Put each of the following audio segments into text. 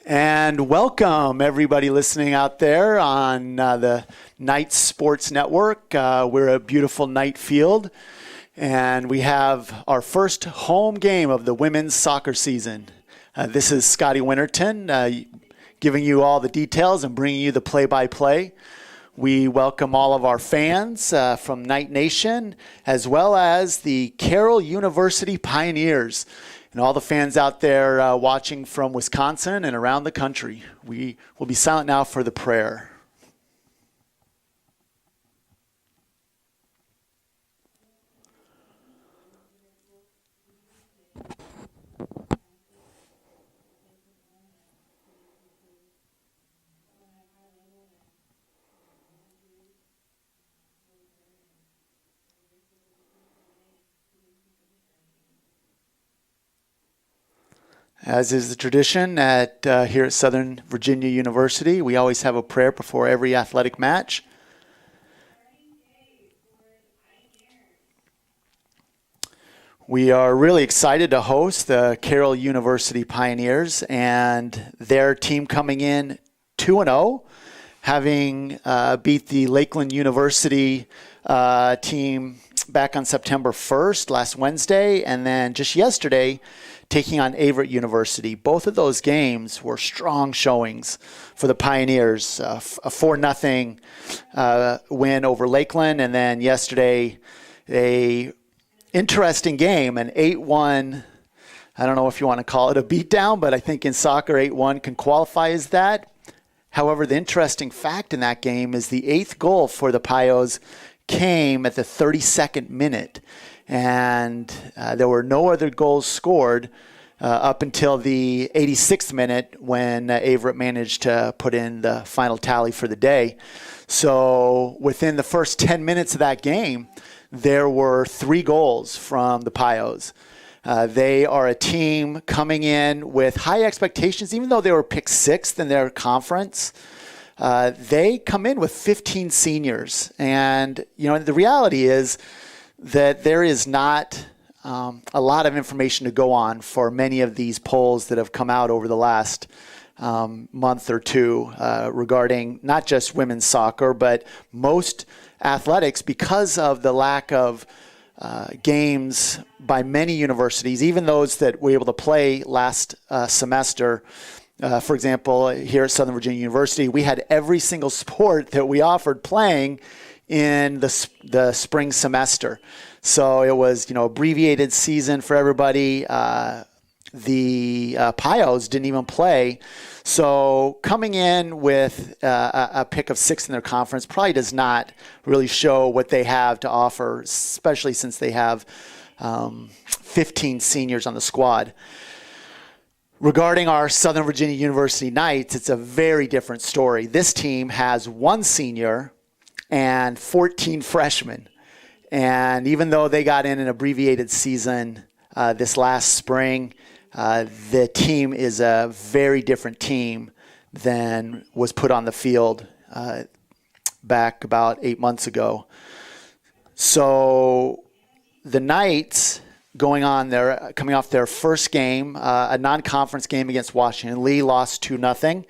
And welcome, everybody listening out there on the Night Sports Network. We're a beautiful night field, and we have our first home game of the women's soccer season. This is Scotty Winterton giving you all the details and bringing you the play-by-play. We welcome all of our fans from Night Nation, as well as the Carroll University Pioneers, and all the fans out there watching from Wisconsin and around the country. We will be silent now for the prayer. As is the tradition here at Southern Virginia University, we always have a prayer before every athletic match. We are really excited to host the Carroll University Pioneers and their team coming in 2-0, having beat the Lakeland University team back on September 1st, last Wednesday, and then just yesterday, taking on Averett University. Both of those games were strong showings for the Pioneers. A 4-0 win over Lakeland, and then yesterday a interesting game, an 8-1. I don't know if you want to call it a beatdown, but I think in soccer 8-1 can qualify as that. However, the interesting fact in that game is the 8th goal for the Pios came at the 32nd minute. And there were no other goals scored up until the 86th minute when Averett managed to put in the final tally for the day. So within the first 10 minutes of that game, there were 3 goals from the Pios. They are a team coming in with high expectations, even though they were picked 6th in their conference. They come in with 15 seniors. And, you know, the reality is that there is not a lot of information to go on for many of these polls that have come out over the last month or two regarding not just women's soccer, but most athletics, because of the lack of games by many universities, even those that were able to play last semester. For example, here at Southern Virginia University, we had every single sport that we offered playing in the spring semester. So it was, abbreviated season for everybody. The Pios didn't even play. So coming in with a pick of 6th in their conference probably does not really show what they have to offer, especially since they have 15 seniors on the squad. Regarding our Southern Virginia University Knights, it's a very different story. This team has 1 senior and 14 freshmen. And even though they got in an abbreviated season this last spring, the team is a very different team than was put on the field back about 8 months ago. So the Knights coming off their first game, a non-conference game against Washington. Lee lost 2-0.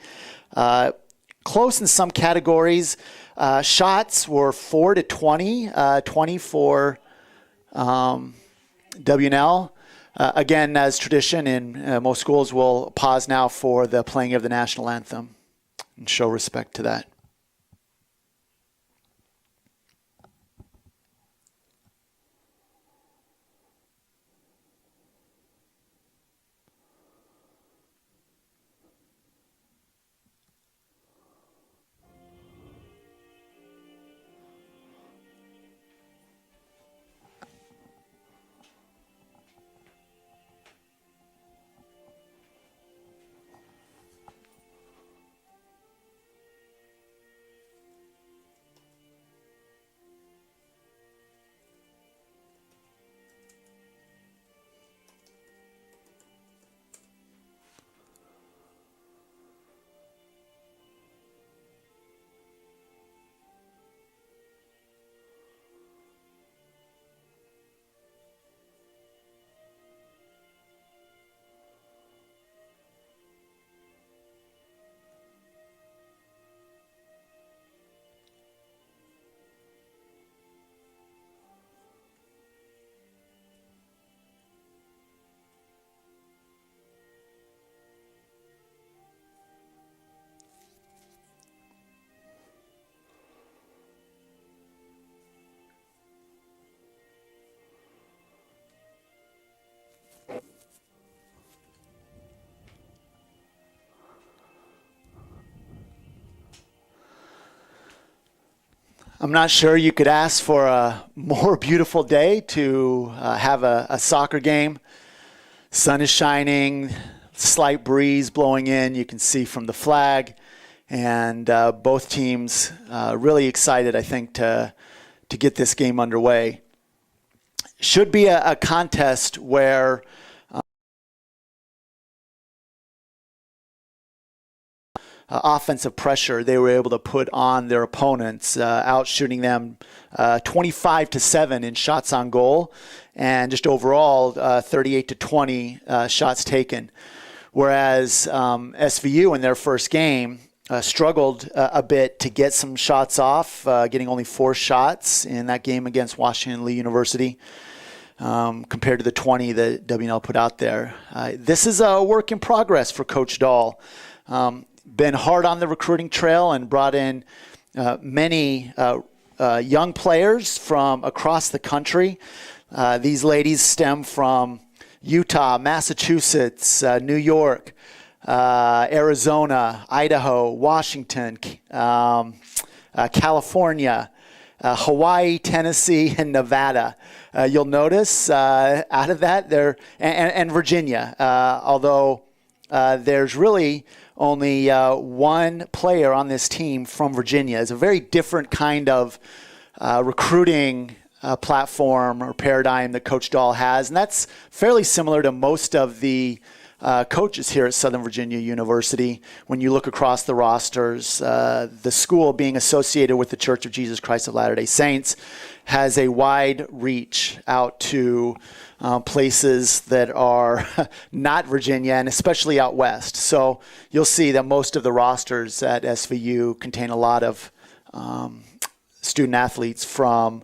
Close in some categories. Shots were 4-20, 20 for WNL. Again, as tradition in most schools, we'll pause now for the playing of the national anthem and show respect to that. I'm not sure you could ask for a more beautiful day to have a soccer game. Sun is shining, slight breeze blowing in. You can see from the flag, and both teams really excited, I think, to get this game underway. Should be a contest where offensive pressure they were able to put on their opponents, outshooting them 25-7 in shots on goal, and just overall 38-20 shots taken. Whereas SVU in their first game struggled a bit to get some shots off, getting only 4 shots in that game against Washington Lee University. Compared to the 20 that WNL put out there. This is a work in progress for Coach Dahl. Been hard on the recruiting trail and brought in many young players from across the country. These ladies stem from Utah, Massachusetts, New York, Arizona, Idaho, Washington, California, Hawaii, Tennessee, and Nevada. You'll notice out of that, and Virginia, although there's really only one player on this team from Virginia. It's a very different kind of recruiting platform or paradigm that Coach Dahl has, and that's fairly similar to most of the coaches here at Southern Virginia University. When you look across the rosters, the school being associated with the Church of Jesus Christ of Latter-day Saints has a wide reach out to places that are not Virginia, and especially out west. So you'll see that most of the rosters at SVU contain a lot of student athletes from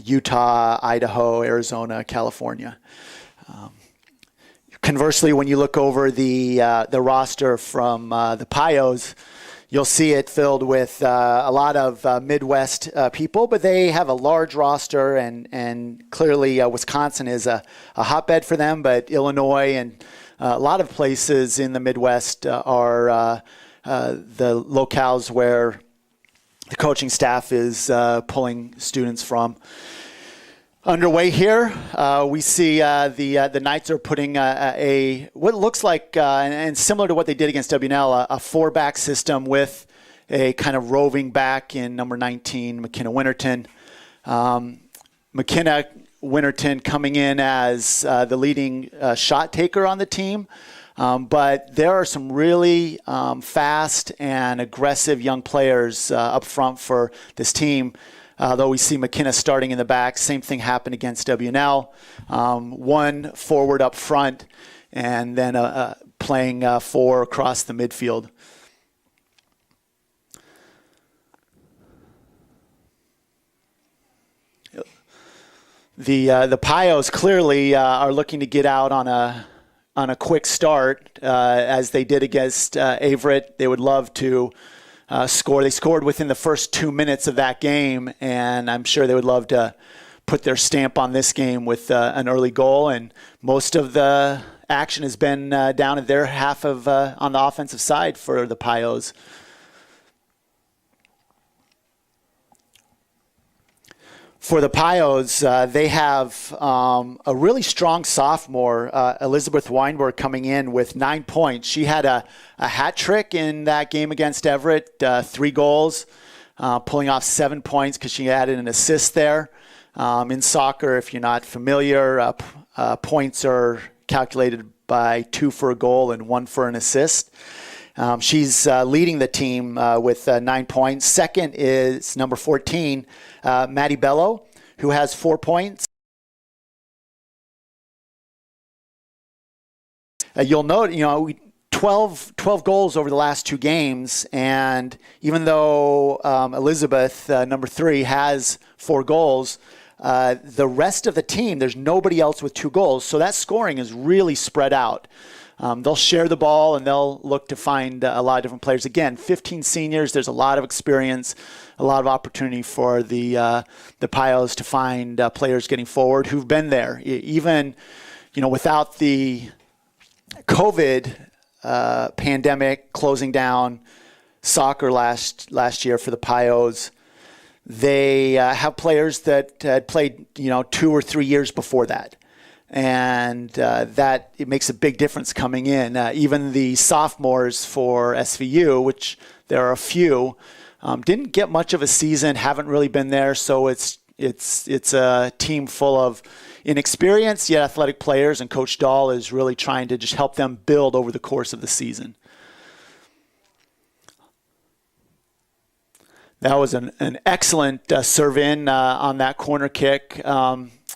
Utah, Idaho, Arizona, California. Conversely, when you look over the roster from the Pios, you'll see it filled with a lot of Midwest people, but they have a large roster, and clearly Wisconsin is a hotbed for them, but Illinois and a lot of places in the Midwest are the locales where the coaching staff is pulling students from. Underway here, we see the Knights are putting what looks like, and similar to what they did against WNL, a 4-back system with a kind of roving back in number 19, McKenna Winterton. McKenna Winterton coming in as the leading shot taker on the team, but there are some really fast and aggressive young players up front for this team. Though we see McKenna starting in the back, same thing happened against WNL. One forward up front, and then playing 4 across the midfield. The Pios clearly are looking to get out on a quick start, as they did against Averett. They would love to score. They scored within the first 2 minutes of that game, and I'm sure they would love to put their stamp on this game with an early goal. And most of the action has been down at their half of on the offensive side for the Pios. For the Pios, they have a really strong sophomore, Elizabeth Weinberg, coming in with 9 points. She had a hat trick in that game against Everett, 3 goals, pulling off 7 points because she added an assist there. In soccer, if you're not familiar, points are calculated by 2 for a goal and 1 for an assist. She's leading the team with 9 points. Second is number 14, Maddie Bello, who has 4 points. You'll note, 12 goals over the last 2 games, and even though Elizabeth, number 3, has 4 goals, the rest of the team, there's nobody else with 2 goals, so that scoring is really spread out. They'll share the ball, and they'll look to find a lot of different players. Again, 15 seniors. There's a lot of experience, a lot of opportunity for the Pios to find players getting forward who've been there. Even, without the COVID pandemic closing down soccer last year for the Pios, they have players that had played 2 or 3 years before that. And that it makes a big difference coming in. Even the sophomores for SVU, which there are a few, didn't get much of a season, haven't really been there. So it's a team full of inexperienced yet athletic players, and Coach Dahl is really trying to just help them build over the course of the season. That was an excellent serve-in on that corner kick.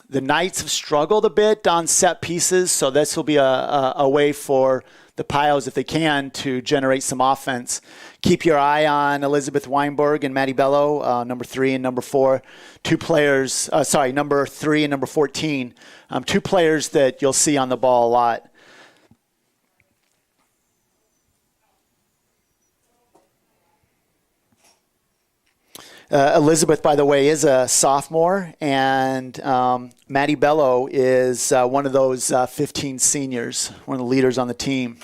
The Knights have struggled a bit on set pieces, so this will be a way for the Pios, if they can, to generate some offense. Keep your eye on Elizabeth Weinberg and Maddie Bello, number 3 and number 4. Two players, number 3 and number 14. Two players that you'll see on the ball a lot. Elizabeth, by the way, is a sophomore, and Maddie Bello is one of those 15 seniors, one of the leaders on the team.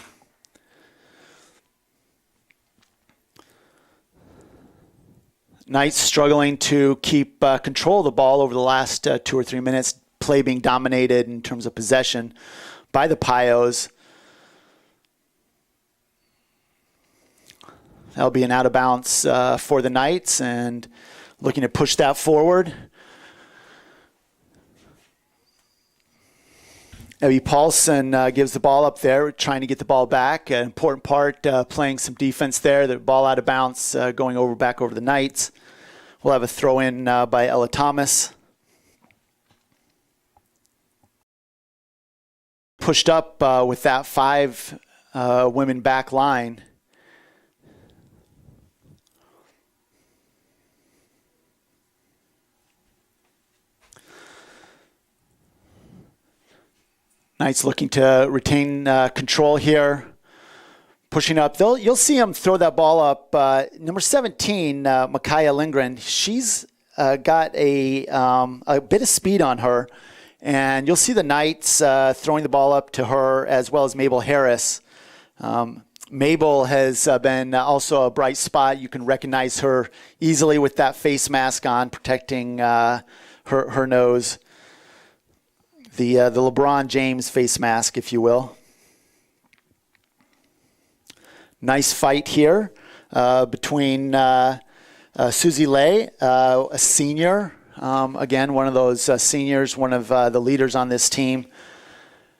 Knights struggling to keep control of the ball over the last 2 or 3 minutes, play being dominated in terms of possession by the Pios. That'll be an out of bounds for the Knights, and looking to push that forward. Abby Paulson gives the ball up there, trying to get the ball back. An important part, playing some defense there. The ball out of bounds, going back over the Knights. We'll have a throw in by Ella Thomas. Pushed up with that 5 women back line. Knights looking to retain control here. Pushing up. You'll see him throw that ball up. Number 17, Micaiah Lindgren, she's got a bit of speed on her. And you'll see the Knights throwing the ball up to her, as well as Mabel Harris. Mabel has been also a bright spot. You can recognize her easily with that face mask on, protecting her nose. The LeBron James face mask, if you will. Nice fight here between Susie Lay, a senior. Again, one of those seniors, one of the leaders on this team,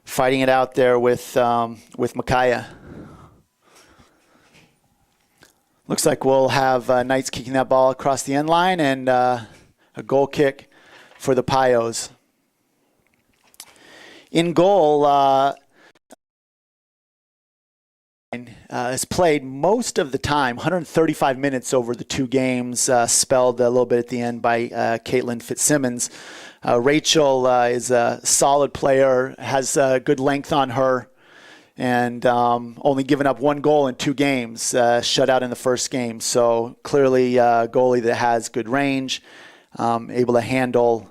fighting it out there with Micaiah. Looks like we'll have Knights kicking that ball across the end line, and a goal kick for the Pios. In goal, has played most of the time, 135 minutes over the 2 games, spelled a little bit at the end by Caitlin Fitzsimmons. Rachel is a solid player, has good length on her, and only given up 1 goal in 2 games, shut out in the first game. So clearly a goalie that has good range, able to handle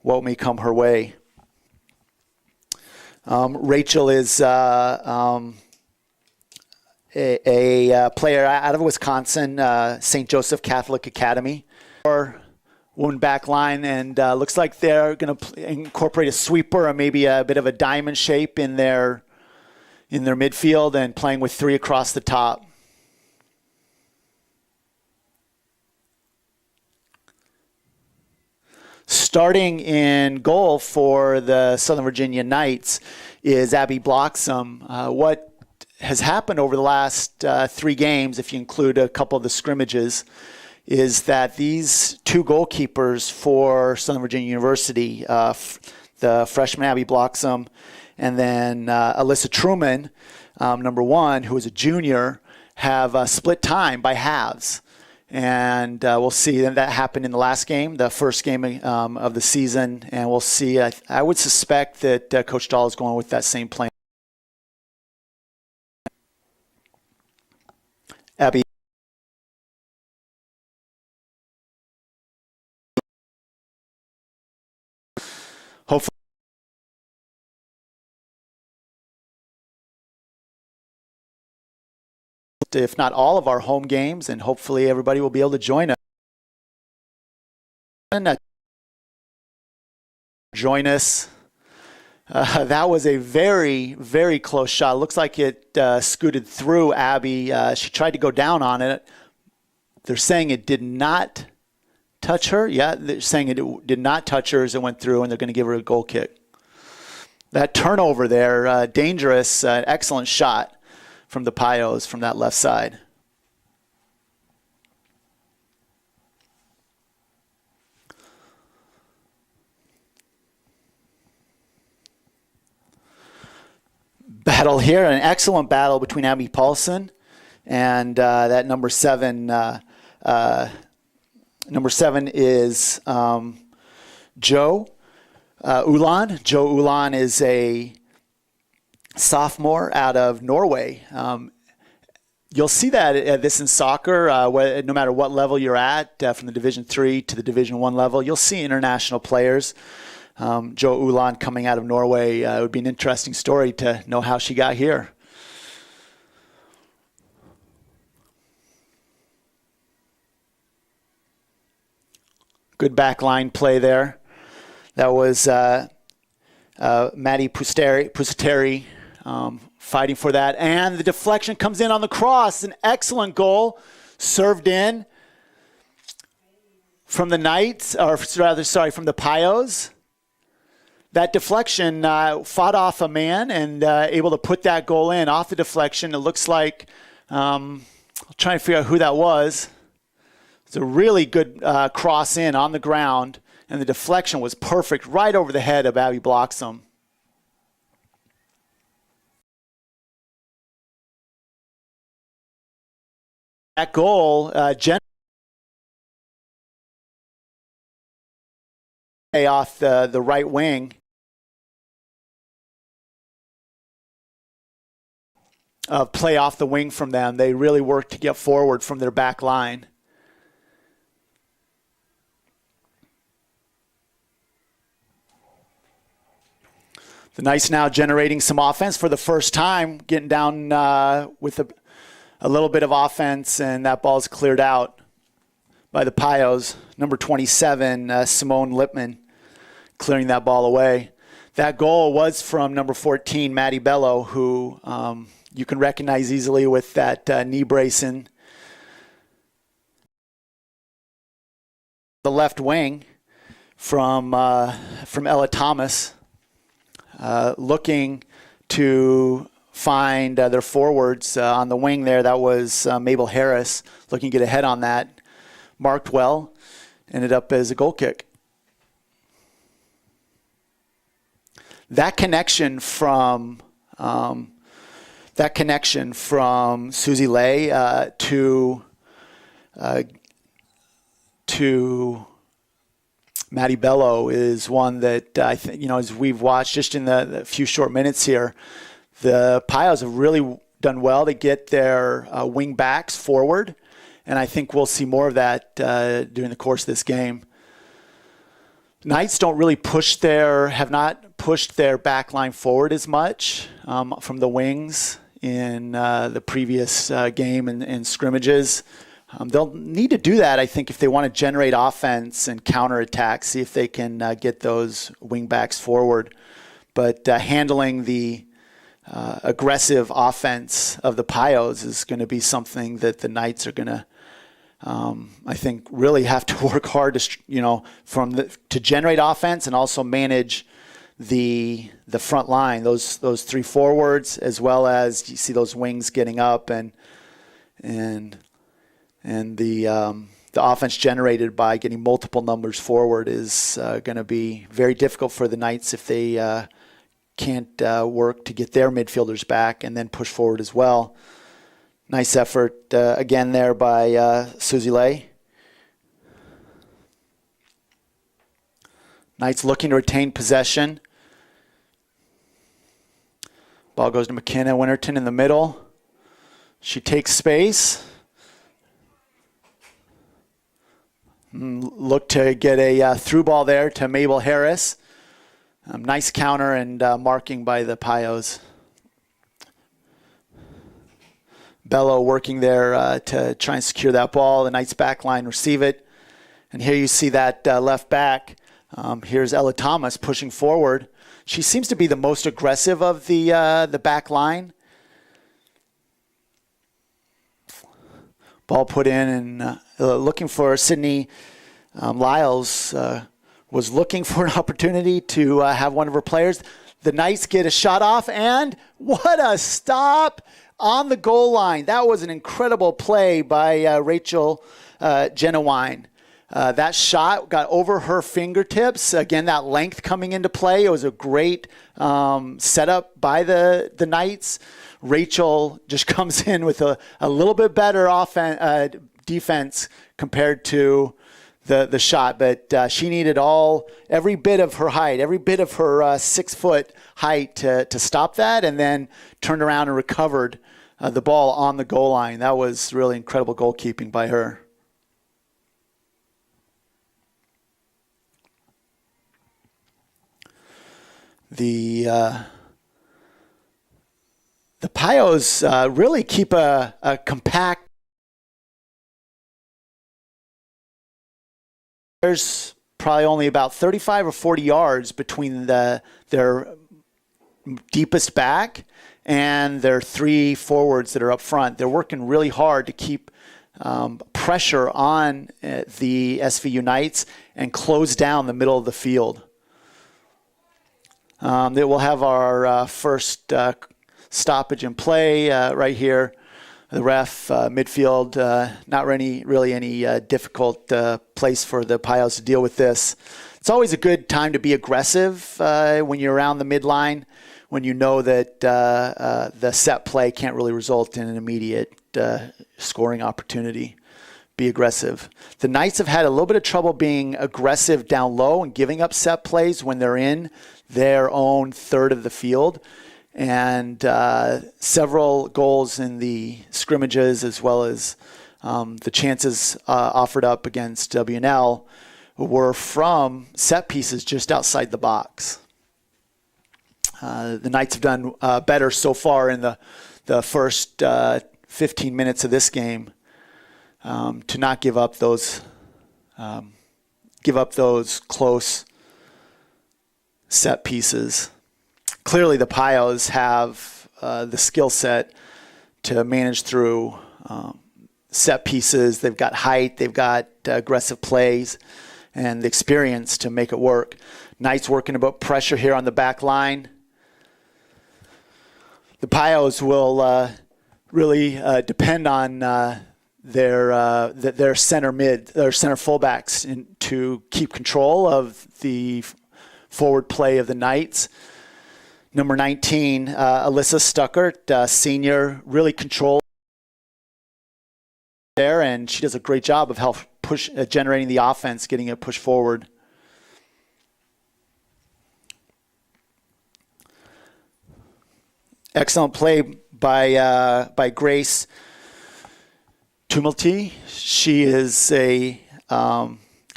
what may come her way. Rachel is a player out of Wisconsin, St. Joseph Catholic Academy. Or woman back line, and looks like they're going to incorporate a sweeper or maybe a bit of a diamond shape in their midfield, and playing with 3 across the top. Starting in goal for the Southern Virginia Knights is Abby Bloxham. What has happened over the last 3 games, if you include a couple of the scrimmages, is that these 2 goalkeepers for Southern Virginia University, the freshman Abby Bloxham and then Alyssa Truman, number 1, who is a junior, have split time by halves. And we'll see that happened in the last game, the first game of the season. And we'll see. I would suspect that Coach Dahl is going with that same plan. Abby. Hopefully. If not all of our home games, and hopefully everybody will be able to join us. Join us. That was a very, very close shot. Looks like it scooted through Abby. She tried to go down on it. They're saying it did not touch her. Yeah, they're saying it did not touch her as it went through, and they're going to give her a goal kick. That turnover there, dangerous, excellent shot from the Pios from that left side. Battle here, an excellent battle between Abby Paulson and that number 7. Number 7 is Joe Ulan. Joe Ulan is a sophomore out of Norway. You'll see that this in soccer, no matter what level you're at, from the Division III to the Division I level, you'll see international players. Joe Ulan coming out of Norway. It would be an interesting story to know how she got here. Good backline play there. That was Maddie Pusteri fighting for that. And the deflection comes in on the cross. An excellent goal served in from the Knights, or rather, sorry, from the Pios. That deflection fought off a man and able to put that goal in off the deflection. It looks like, I'll try and figure out who that was. It's a really good cross in on the ground, and the deflection was perfect right over the head of Abby Bloxham. That goal, off the right wing. Play off the wing from them. They really worked to get forward from their back line. The Knights now generating some offense for the first time, getting down with a little bit of offense, and that ball's cleared out by the Pios. Number 27, Simone Lipman, clearing that ball away. That goal was from number 14, Maddie Bello, who you can recognize easily with that knee bracing. The left wing from Ella Thomas, looking to find their forwards on the wing there. That was Mabel Harris looking to get ahead on that. Marked well, ended up as a goal kick. That connection from Susie Lay to Maddie Bello is one that I think, as we've watched just in the few short minutes here, the Pios have really done well to get their wing backs forward, and I think we'll see more of that during the course of this game. Knights don't really have not pushed their back line forward as much from the wings in the previous game and scrimmages. They'll need to do that, I think, if they want to generate offense and counterattack, see if they can get those wing backs forward. But handling the aggressive offense of the Pios is going to be something that the Knights are going to, I think, really have to work hard to, to generate offense and also manage the front line, those three forwards, as well as you see those wings getting up and the offense generated by getting multiple numbers forward is going to be very difficult for the Knights if they can't work to get their midfielders back and then push forward as well. Nice effort again there by Susie Lay. Knights looking to retain possession. Ball goes to McKenna Winterton in the middle. She takes space. Look to get a through ball there to Mabel Harris. Nice counter and marking by the Pios. Bello working there to try and secure that ball. The Knights back line receive it. And here you see that left back. Here's Ella Thomas pushing forward. She seems to be the most aggressive of the back line. Ball put in, and looking for Sydney Lyles was looking for an opportunity to have one of her players. The Knights get a shot off, and what a stop on the goal line. That was an incredible play by Rachel Genowine. That shot got over her fingertips. Again, that length coming into play. It was a great setup by the Knights. Rachel just comes in with a little bit better defense compared to the shot, but she needed every bit of her height, every bit of her 6-foot height to stop that, and then turned around and recovered the ball on the goal line. That was really incredible goalkeeping by her. The Pios really keep a compact. There's probably only about 35 or 40 yards between their deepest back and their 3 forwards that are up front. They're working really hard to keep pressure on the SVU Knights and close down the middle of the field. They will have our first stoppage in play right here. The ref, midfield, not really any difficult place for the Pios to deal with this. It's always a good time to be aggressive when you're around the midline, when you know that the set play can't really result in an immediate scoring opportunity. Be aggressive. The Knights have had a little bit of trouble being aggressive down low and giving up set plays when they're in their own third of the field. And several goals in the scrimmages, as well as the chances offered up against WNL, were from set pieces just outside the box. The Knights have done better so far in the first 15 minutes of this game to not give up those close set pieces. Clearly, the Pios have the skill set to manage through set pieces. They've got height, they've got aggressive plays, and the experience to make it work. Knights working about pressure here on the back line. The Pios will really depend on their center fullbacks to keep control of the forward play of the Knights. Number 19, Alyssa Stuckert, senior, really controlled there, and she does a great job of generating the offense, getting it pushed forward. Excellent play by Grace Tumulty.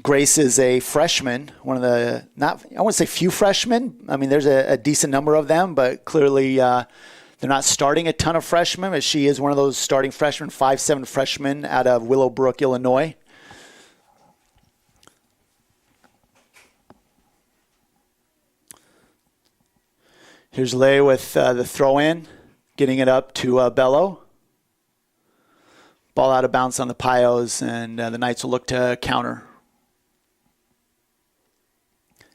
Grace is a freshman, one of the, I wouldn't say few freshmen. I mean, there's a decent number of them, but clearly they're not starting a ton of freshmen, but she is one of those starting freshmen, 5'7" freshmen out of Willowbrook, Illinois. Here's Lay with the throw-in, getting it up to Bello. Ball out of bounds on the Pios, and the Knights will look to counter.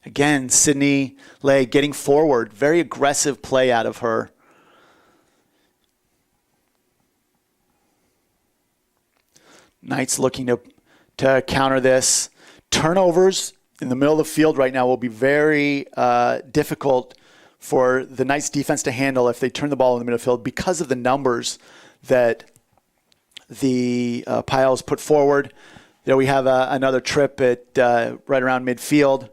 Again, Sydney Lay getting forward. Very aggressive play out of her. Knights looking to counter this. Turnovers in the middle of the field right now will be very difficult for the Knights defense to handle if they turn the ball in the middle of the field because of the numbers that the Pios put forward. There we have another trip at right around midfield.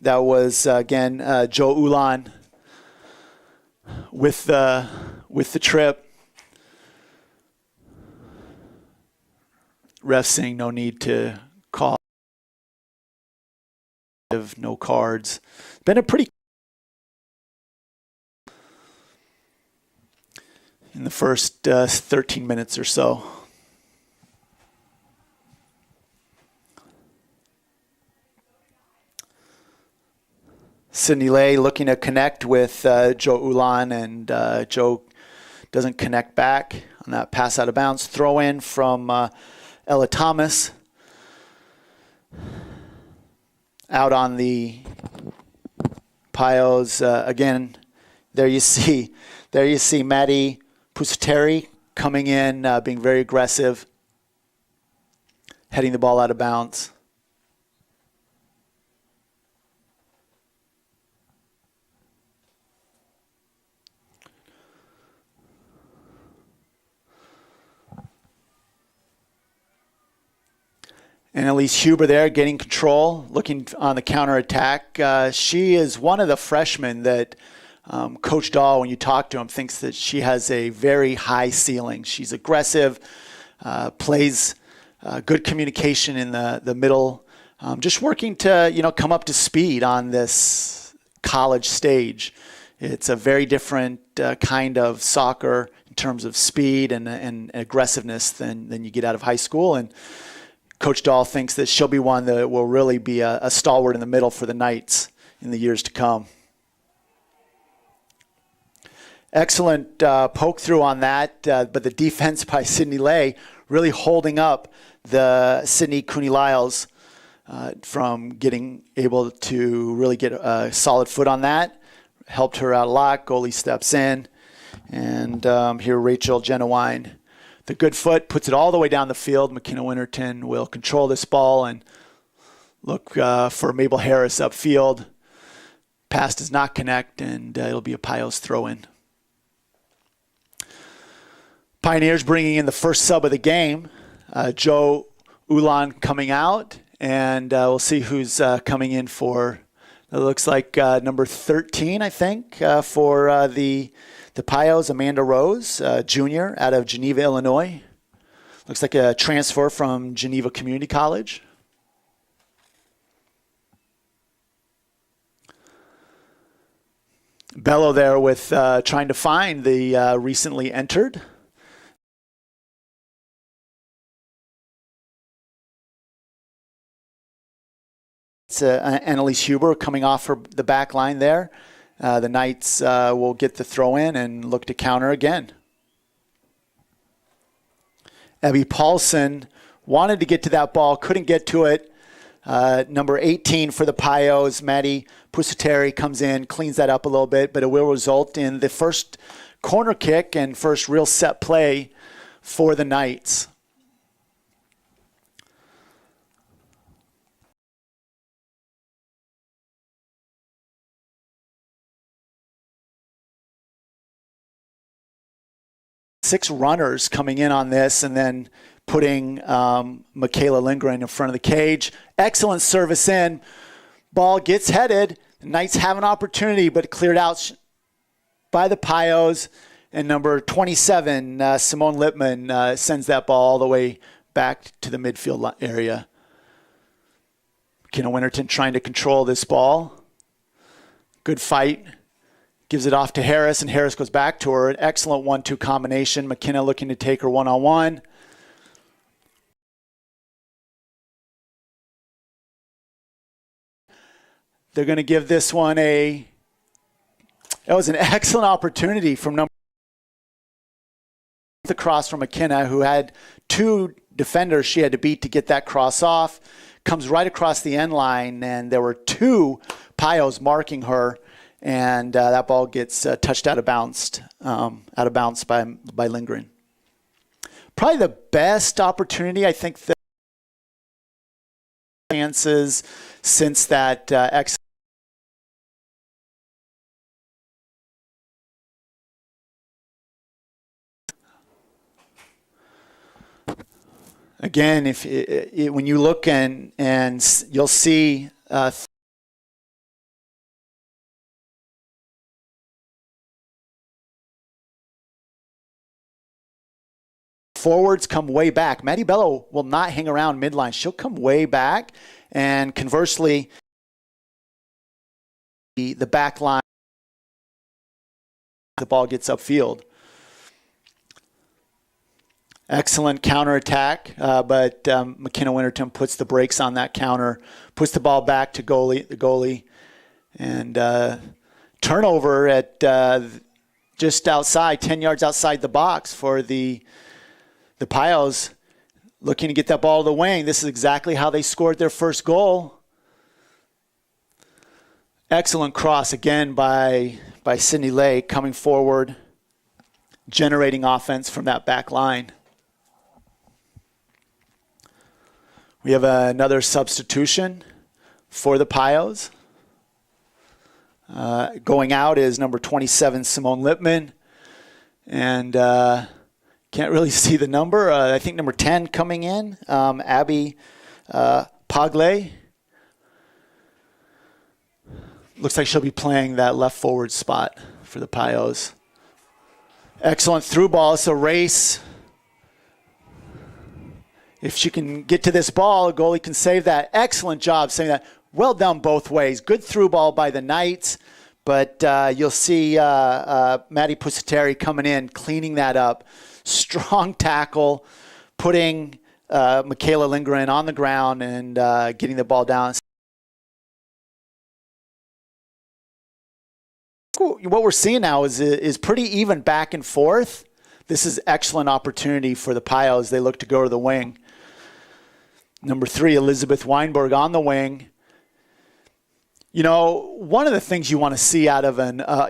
That was, again, Joe Ulan with the trip. Ref saying no need to call. No cards. Been a pretty in the first 13 minutes or so. Sidney Lay looking to connect with Joe Ulan, and Joe doesn't connect back on that pass out of bounds. Throw in from Ella Thomas. Out on the Pios again. There you see Maddie Pusateri coming in, being very aggressive, heading the ball out of bounds. And Elise Huber there getting control, looking on the counterattack. She is one of the freshmen that Coach Dahl, when you talk to him, thinks that she has a very high ceiling. She's aggressive, plays good communication in the middle, just working to come up to speed on this college stage. It's a very different kind of soccer in terms of speed and aggressiveness than you get out of high school. And Coach Dahl thinks that she'll be one that will really be a stalwart in the middle for the Knights in the years to come. Excellent poke through on that, but the defense by Sidney Lay really holding up the Sydney Cooney-Lyles from getting able to really get a solid foot on that. Helped her out a lot. Goalie steps in. And here Rachel Genowine, the good foot, puts it all the way down the field. McKenna Winterton will control this ball and look for Mabel Harris upfield. Pass does not connect, and it'll be a Pios throw-in. Pioneers bringing in the first sub of the game. Joe Ulan coming out, and we'll see who's coming in for, it looks like number 13, I think, for the Pios, Amanda Rose, junior out of Geneva, Illinois. Looks like a transfer from Geneva Community College. Bello there with trying to find the recently entered. It's Annalise Huber coming off the back line there. The Knights will get the throw in and look to counter again. Abby Paulson wanted to get to that ball, couldn't get to it. Number 18 for the Pios, Maddie Pusateri, comes in, cleans that up a little bit, but it will result in the first corner kick and first real set play for the Knights. Six runners coming in on this, and then putting Michaela Lindgren in front of the cage. Excellent service in. Ball gets headed. The Knights have an opportunity, but cleared out by the Pios. And number 27, Simone Lippman, sends that ball all the way back to the midfield area. McKenna Winterton trying to control this ball. Good fight. Gives it off to Harris, and Harris goes back to her. An excellent 1-2 combination. McKenna looking to take her one-on-one. They're going to give this one that was an excellent opportunity from number the cross from McKenna, who had two defenders she had to beat to get that cross off. Comes right across the end line, and there were two Pios marking her. And that ball gets touched out of bounds by Lindgren. Probably the best opportunity, I think, the chances since that again, if when you look and you'll see. Forwards come way back. Maddie Bello will not hang around midline. She'll come way back. And conversely, the back line, the ball gets upfield. Excellent counterattack, but McKenna Winterton puts the brakes on that counter, puts the ball back to the goalie, And turnover at just outside, 10 yards outside the box for the Pios, looking to get that ball to the wing. This is exactly how they scored their first goal. Excellent cross again by Sydney Lake, coming forward, generating offense from that back line. We have another substitution for the Pios. Going out is number 27, Simone Lippman. And can't really see the number. I think number 10 coming in, Abby Pagle. Looks like she'll be playing that left forward spot for the Pios. Excellent through ball. It's a race. If she can get to this ball, a goalie can save that. Excellent job saving that. Well done both ways. Good through ball by the Knights, but you'll see Maddie Pusateri coming in, cleaning that up. Strong tackle, putting Michaela Lindgren on the ground and getting the ball down. What we're seeing now is pretty even back and forth. This is excellent opportunity for the Pios. They look to go to the wing. Number 3, Elizabeth Weinberg on the wing. You know, one of the things you want to see out of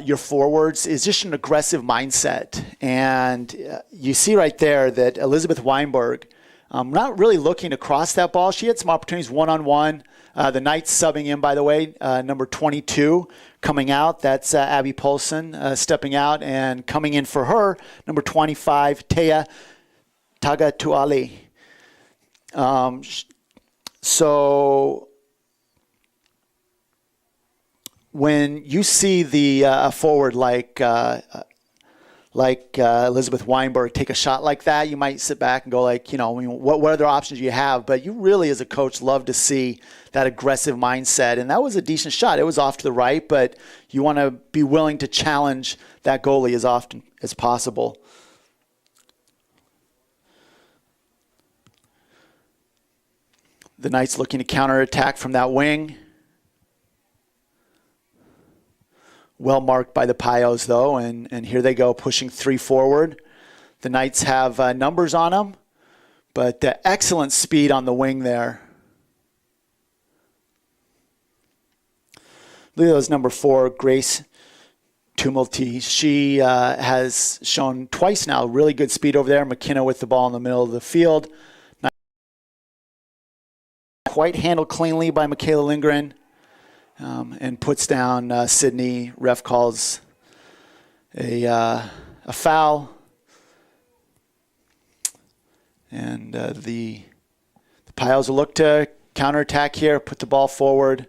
your forwards is just an aggressive mindset. And you see right there that Elizabeth Weinberg, not really looking to cross that ball. She had some opportunities one-on-one. The Knights subbing in, by the way, number 22 coming out. That's Abby Polson stepping out, and coming in for her, number 25, Taya Tagatuali. So when you see the forward like Elizabeth Weinberg take a shot like that, you might sit back and go like, you know, I mean, what other options do you have? But you really, as a coach, love to see that aggressive mindset. And that was a decent shot. It was off to the right, but you want to be willing to challenge that goalie as often as possible. The Knights looking to counterattack from that wing. Well marked by the Pios, though, and here they go, pushing 3 forward. The Knights have numbers on them, but excellent speed on the wing there. I believe that was number 4, Grace Tumulty. She has shown twice now really good speed over there. McKenna with the ball in the middle of the field. Quite handled cleanly by Michaela Lindgren. And puts down Sydney. Ref calls a foul. And the Pios will look to counterattack here, put the ball forward.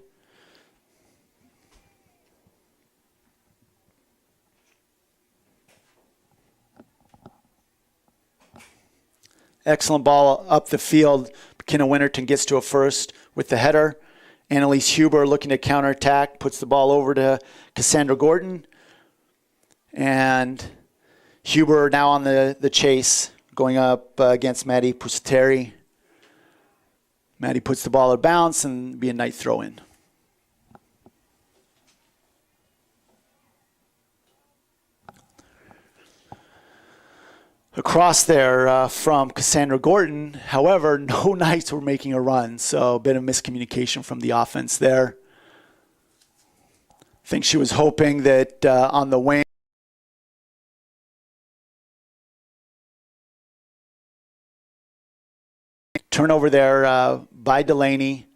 Excellent ball up the field. McKenna Winterton gets to a first with the header. Annalise Huber looking to counterattack, puts the ball over to Cassandra Gordon. And Huber now on the chase, going up against Maddie Pusateri. Maddie puts the ball at bounce and be a Knight throw-in. Across there from Cassandra Gordon, however, no Knights were making a run, so a bit of miscommunication from the offense there. I think she was hoping that on the wing, turnover there by Delaney.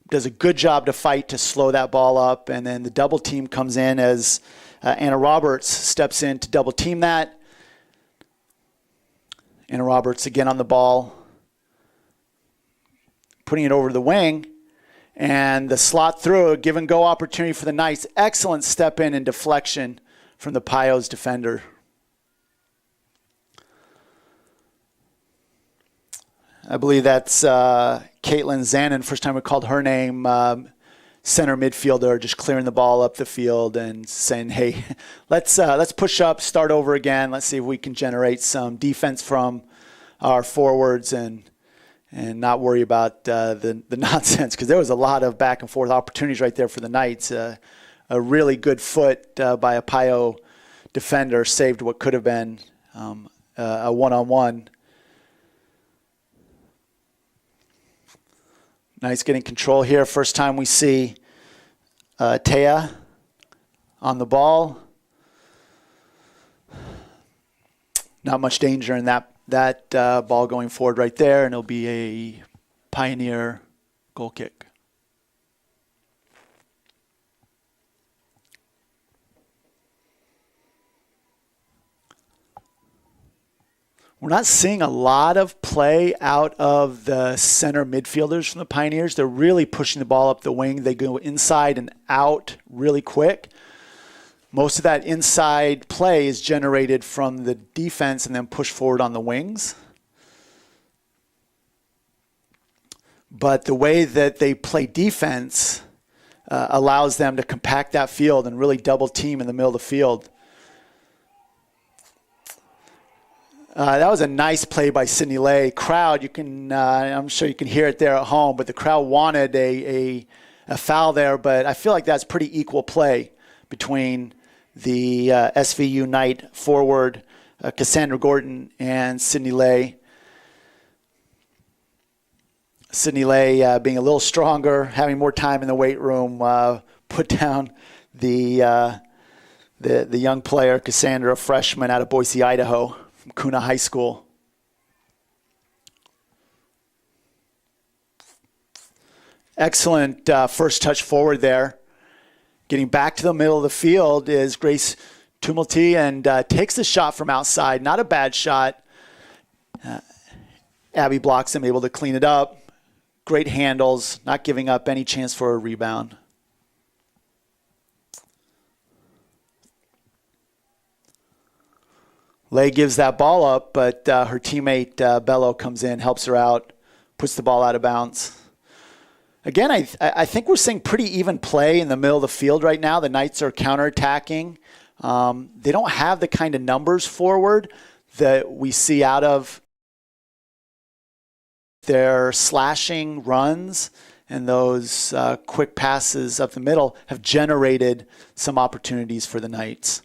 Does a good job to fight to slow that ball up, and then the double team comes in as Anna Roberts steps in to double team that. Anna Roberts again on the ball, putting it over to the wing, and the slot through, a give and go opportunity for the Knights. Excellent step in and deflection from the Pios defender. I believe that's Caitlin Zanin, first time we called her name, center midfielder, just clearing the ball up the field and saying, hey, let's push up, start over again. Let's see if we can generate some defense from our forwards and not worry about the nonsense, because there was a lot of back and forth opportunities right there for the Knights. a really good foot by a Pio defender saved what could have been a one-on-one. Nice getting control here. First time we see Taya on the ball. Not much danger in that ball going forward right there, and it'll be a Pioneer goal kick. We're not seeing a lot of play out of the center midfielders from the Pioneers. They're really pushing the ball up the wing. They go inside and out really quick. Most of that inside play is generated from the defense and then pushed forward on the wings. But the way that they play defense allows them to compact that field and really double team in the middle of the field. That was a nice play by Sydney Lay. Crowd, you can, I'm sure you can hear it there at home, but the crowd wanted a foul there. But I feel like that's pretty equal play between the SVU Knight forward, Cassandra Gordon, and Sydney Lay. Sydney Lay being a little stronger, having more time in the weight room, put down the young player, Cassandra, a freshman out of Boise, Idaho, from Kuna High School. Excellent first touch forward there. Getting back to the middle of the field is Grace Tumulty and takes the shot from outside. Not a bad shot. Abby blocks him, able to clean it up. Great handles, not giving up any chance for a rebound. Lay gives that ball up, but her teammate Bello comes in, helps her out, puts the ball out of bounds. Again, I think we're seeing pretty even play in the middle of the field right now. The Knights are counterattacking. They don't have the kind of numbers forward that we see out of their slashing runs, and those quick passes up the middle have generated some opportunities for the Knights.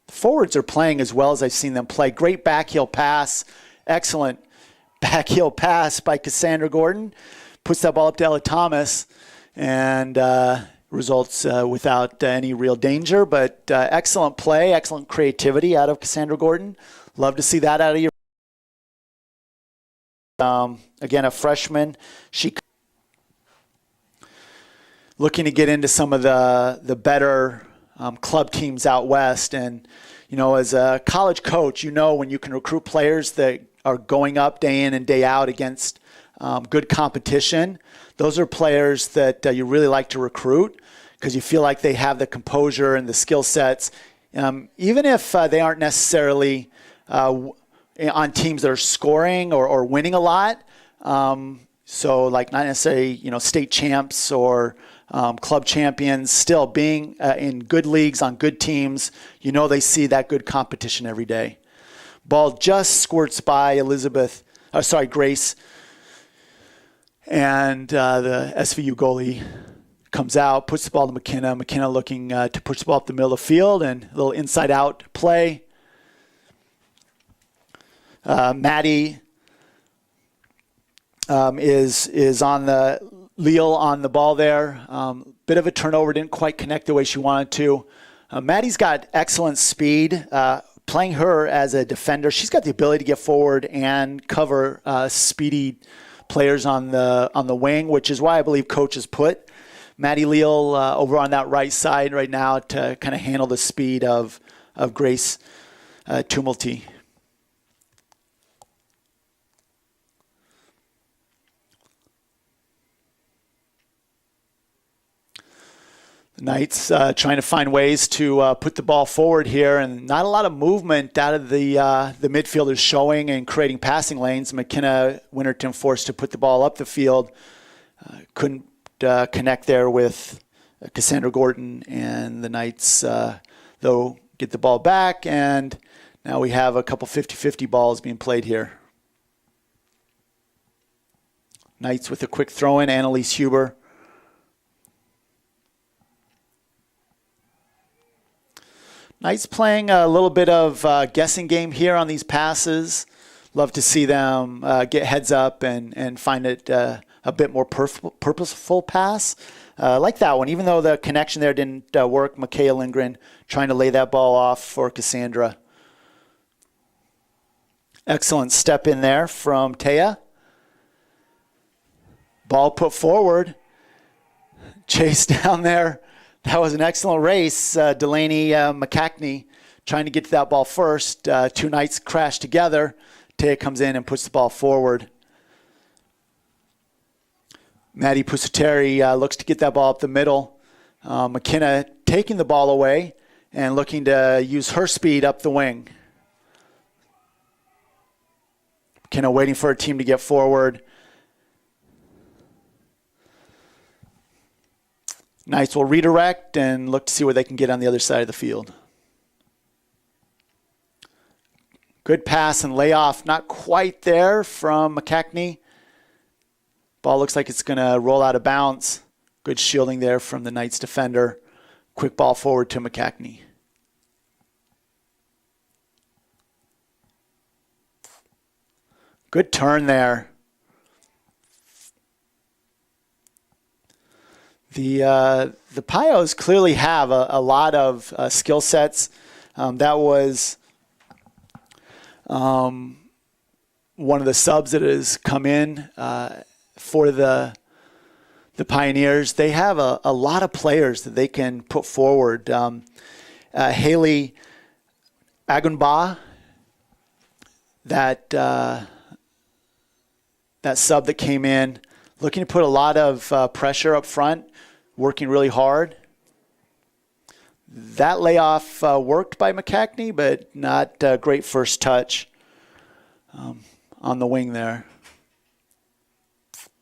The forwards are playing as well as I've seen them play. Great backheel pass. Excellent backheel pass by Cassandra Gordon. Puts that ball up to Ella Thomas and results without any real danger. But excellent play, excellent creativity out of Cassandra Gordon. Love to see that out of your. Again, a freshman. She looking to get into some of the better club teams out west. And, you know, as a college coach, you know when you can recruit players that are going up day in and day out against good competition, those are players that you really like to recruit because you feel like they have the composure and the skill sets. Even if they aren't necessarily on teams that are scoring or winning a lot. So like not necessarily, you know, state champs or club champions, still being in good leagues on good teams, you know they see that good competition every day. Ball just squirts by Grace. And the SVU goalie comes out, puts the ball to McKenna. McKenna looking to push the ball up the middle of the field and a little inside-out play. Maddie is on the Leal on the ball there. Bit of a turnover, didn't quite connect the way she wanted to. Maddie's got excellent speed. Playing her as a defender, she's got the ability to get forward and cover speedy players on the wing, which is why I believe coaches put Maddie Leal over on that right side right now to kind of handle the speed of Grace Tumulty. The Knights trying to find ways to put the ball forward here, and not a lot of movement out of the midfielders showing and creating passing lanes. McKenna Winterton forced to put the ball up the field. Couldn't connect there with Cassandra Gordon, and the Knights, though, get the ball back, and now we have a couple 50-50 balls being played here. Knights with a quick throw-in, Annalise Huber. Knights playing a little bit of guessing game here on these passes. Love to see them get heads up and find it a bit more purposeful pass. Like that one, even though the connection there didn't work. Micaiah Lindgren trying to lay that ball off for Cassandra. Excellent step in there from Taya. Ball put forward. Chase down there. That was an excellent race. Delaney McCackney trying to get to that ball first. Two Knights crash together. Taya comes in and puts the ball forward. Maddie Pusateri looks to get that ball up the middle. McKenna taking the ball away and looking to use her speed up the wing. McKenna waiting for her team to get forward. Knights will redirect and look to see where they can get on the other side of the field. Good pass and layoff, not quite there from McCackney. Ball looks like it's going to roll out of bounds. Good shielding there from the Knights defender. Quick ball forward to McCackney. Good turn there. The Pios clearly have a lot of skill sets. That was one of the subs that has come in for the Pioneers. They have a lot of players that they can put forward. Haley Agunba, that sub that came in, looking to put a lot of pressure up front, working really hard. That layoff worked by McCackney, but not a great first touch on the wing there.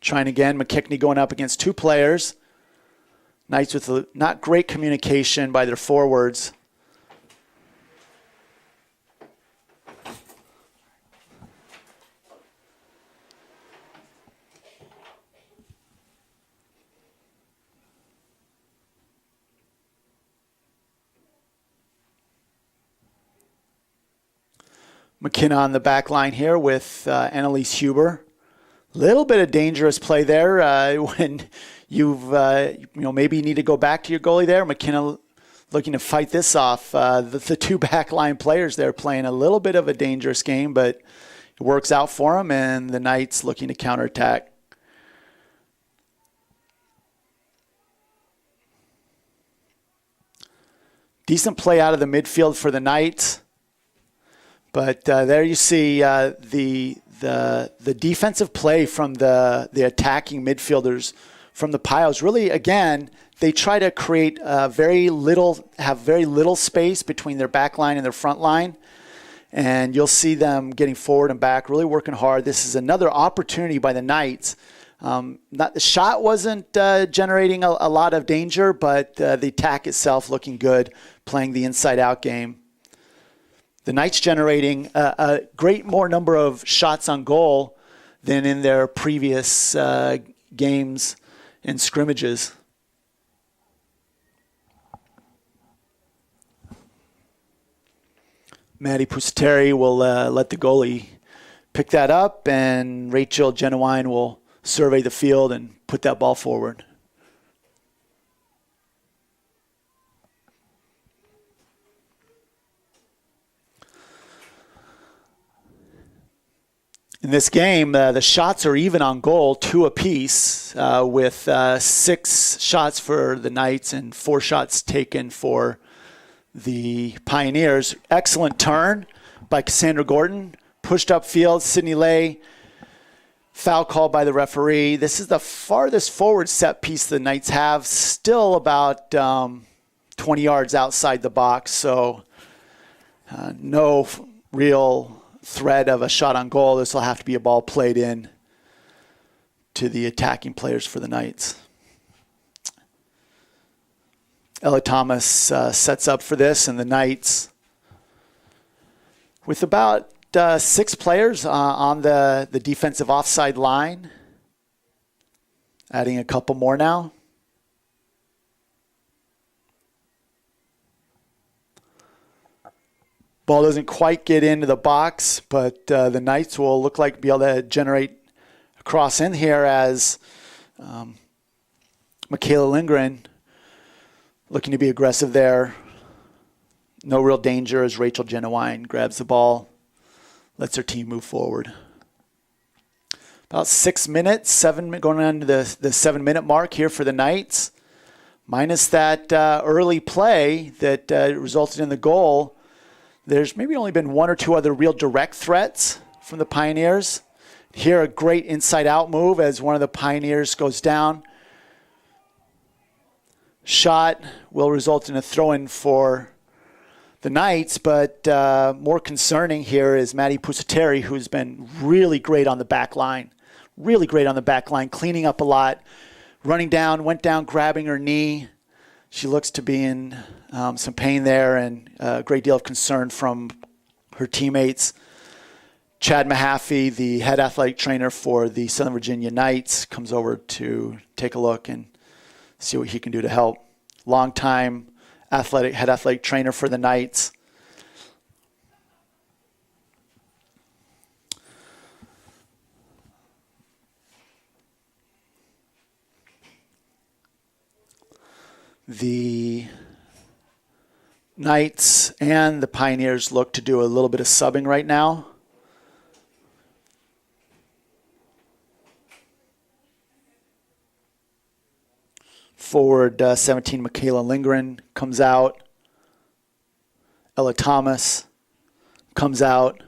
Trying again, McKickney going up against two players. Knights with not great communication by their forwards. McKenna on the back line here with Annalise Huber. Little bit of dangerous play there when you've maybe you need to go back to your goalie there. McKenna looking to fight this off. The two back line players there playing a little bit of a dangerous game, but it works out for them, and the Knights looking to counterattack. Decent play out of the midfield for the Knights. But there you see the defensive play from the attacking midfielders from the Pios. Really, again, they try to create very little space between their back line and their front line. And you'll see them getting forward and back, really working hard. This is another opportunity by the Knights. The shot wasn't generating a lot of danger, but the attack itself looking good, playing the inside-out game. The Knights generating a great more number of shots on goal than in their previous games and scrimmages. Maddie Pusateri will let the goalie pick that up, and Rachel Genuine will survey the field and put that ball forward. In this game, the shots are even on goal, 2 apiece, with 6 shots for the Knights and 4 shots taken for the Pioneers. Excellent turn by Cassandra Gordon. Pushed upfield, Sydney Lay. Foul called by the referee. This is the farthest forward set piece the Knights have, still about 20 yards outside the box, so no real threat of a shot on goal. This will have to be a ball played in to the attacking players for the Knights. Ella Thomas sets up for this, and the Knights, with about 6 players on the defensive offside line, adding a couple more now. Ball doesn't quite get into the box, but the Knights will look like be able to generate a cross in here as Michaela Lindgren looking to be aggressive there. No real danger as Rachel Genowine grabs the ball, lets her team move forward. About 6 minutes, going on to the 7-minute mark here for the Knights. Minus that early play that resulted in the goal, there's maybe only been one or two other real direct threats from the Pioneers. Here, a great inside-out move as one of the Pioneers goes down. Shot will result in a throw-in for the Knights, but more concerning here is Maddie Pusateri, who's been really great on the back line. Really great on the back line, cleaning up a lot, running down, went down, grabbing her knee. She looks to be in some pain there and a great deal of concern from her teammates. Chad Mahaffey, the head athletic trainer for the Southern Virginia Knights, comes over to take a look and see what he can do to help. Longtime head athletic trainer for the Knights. The Knights and the Pioneers look to do a little bit of subbing right now. Forward 17, Michaela Lindgren comes out. Ella Thomas comes out.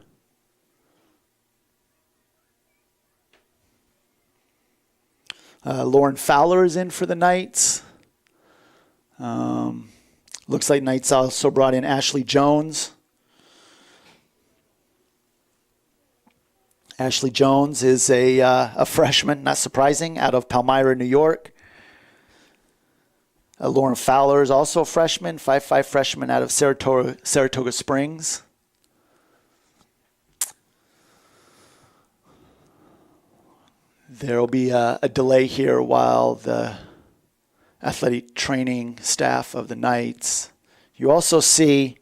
Lauren Fowler is in for the Knights. Looks like Knights also brought in Ashley Jones. Ashley Jones is a freshman, not surprising, out of Palmyra, New York. Lauren Fowler is also a freshman, 5'5" freshman out of Saratoga Springs. There will be a delay here while the athletic training staff of the Knights. You also see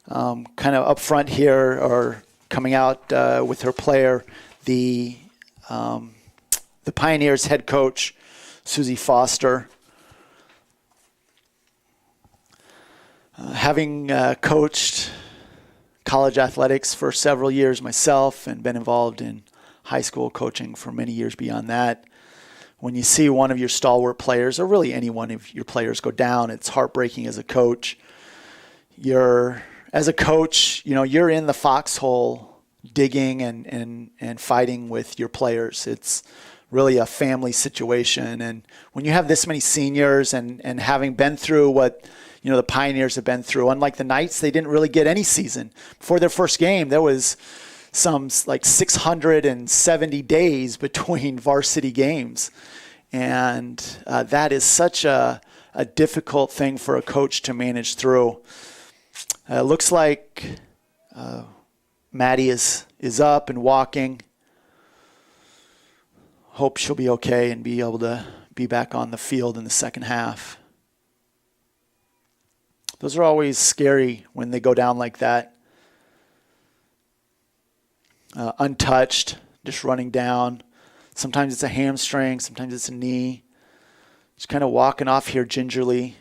kind of up front here, or coming out with her player, the Pioneers head coach, Susie Foster. Having coached college athletics for several years myself and been involved in high school coaching for many years beyond that, when you see one of your stalwart players, or really any one of your players, go down, it's heartbreaking as a coach. As a coach, you're in the foxhole digging and fighting with your players. It's really a family situation. And when you have this many seniors and having been through what the Pioneers have been through, unlike the Knights, they didn't really get any season. Before their first game, there was some like 670 days between varsity games. And that is such a difficult thing for a coach to manage through. Looks like Maddie is up and walking. Hope she'll be okay and be able to be back on the field in the second half. Those are always scary when they go down like that. Untouched, just running down. Sometimes it's a hamstring, sometimes it's a knee. Just kind of walking off here gingerly.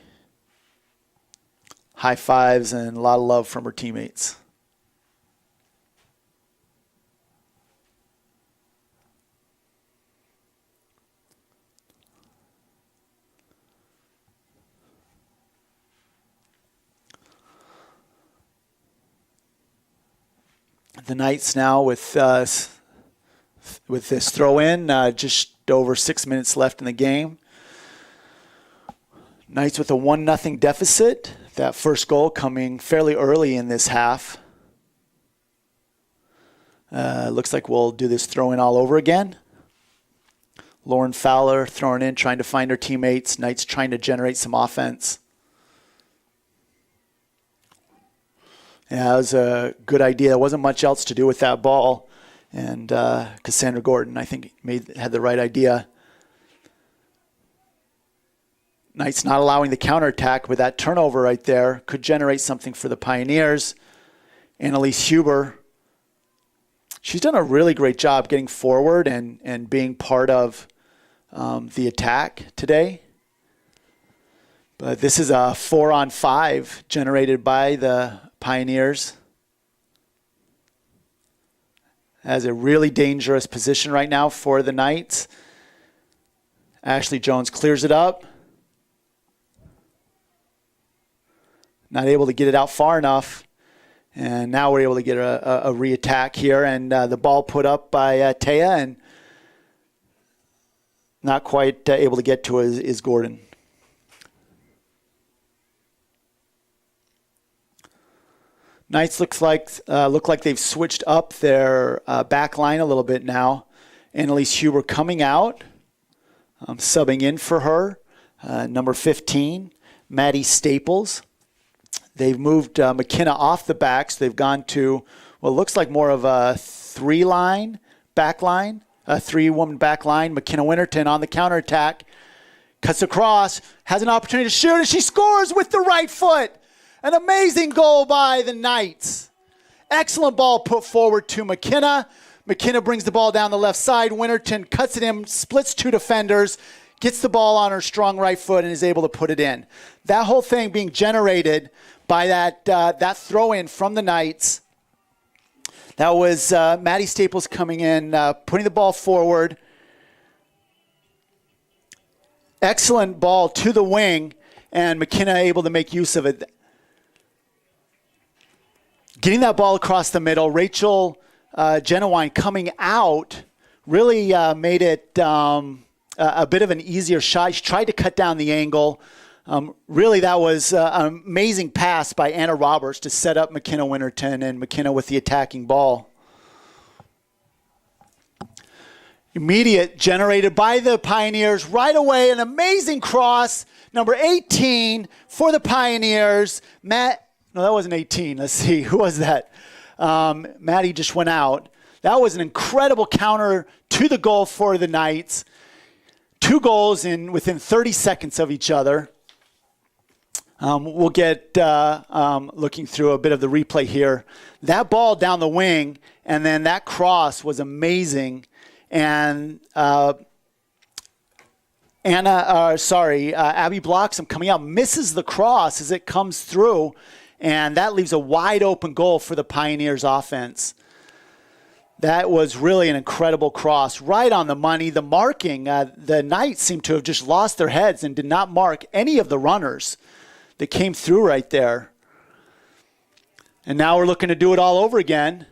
High fives and a lot of love from her teammates. The Knights now with this throw-in, just over 6 minutes left in the game. Knights with a 1-0 deficit. That first goal coming fairly early in this half. Looks like we'll do this throw-in all over again. Lauren Fowler throwing in, trying to find her teammates. Knights trying to generate some offense. Yeah, that was a good idea. There wasn't much else to do with that ball. And Cassandra Gordon, I think, had the right idea. Knights not allowing the counterattack, but that turnover right there could generate something for the Pioneers. Annalise Huber, she's done a really great job getting forward and being part of the attack today. But this is a 4-on-5 generated by the Pioneers. As a really dangerous position right now for the Knights. Ashley Jones clears it up. Not able to get it out far enough. And now we're able to get a re-attack here. And the ball put up by Taya, and not quite able to get to is Gordon. Knights look like they've switched up their back line a little bit now. Annalise Huber coming out, subbing in for her. Number 15, Maddie Staples. They've moved McKenna off the back, so they've gone to what looks like more of a 3-line back line, a 3-woman back line. McKenna Winterton on the counterattack, cuts across, has an opportunity to shoot, and she scores with the right foot. An amazing goal by the Knights. Excellent ball put forward to McKenna. McKenna brings the ball down the left side. Winterton cuts it in, splits 2 defenders, gets the ball on her strong right foot, and is able to put it in. That whole thing being generated by that throw-in from the Knights. That was Maddie Staples coming in, putting the ball forward. Excellent ball to the wing, and McKenna able to make use of it. Getting that ball across the middle, Rachel Genowine coming out really made it a bit of an easier shot. She tried to cut down the angle. Really, that was an amazing pass by Anna Roberts to set up McKenna Winterton, and McKenna with the attacking ball. Immediate generated by the Pioneers right away. An amazing cross. Number 18 for the Pioneers. No, that wasn't 18. Let's see. Who was that? Maddie just went out. That was an incredible counter to the goal for the Knights. 2 goals within 30 seconds of each other. We'll get looking through a bit of the replay here. That ball down the wing, and then that cross was amazing. And Abby Bloxham coming out misses the cross as it comes through. And that leaves a wide open goal for the Pioneers offense. That was really an incredible cross, right on the money. The marking, the Knights seemed to have just lost their heads and did not mark any of the runners that came through right there. And now we're looking to do it all over again.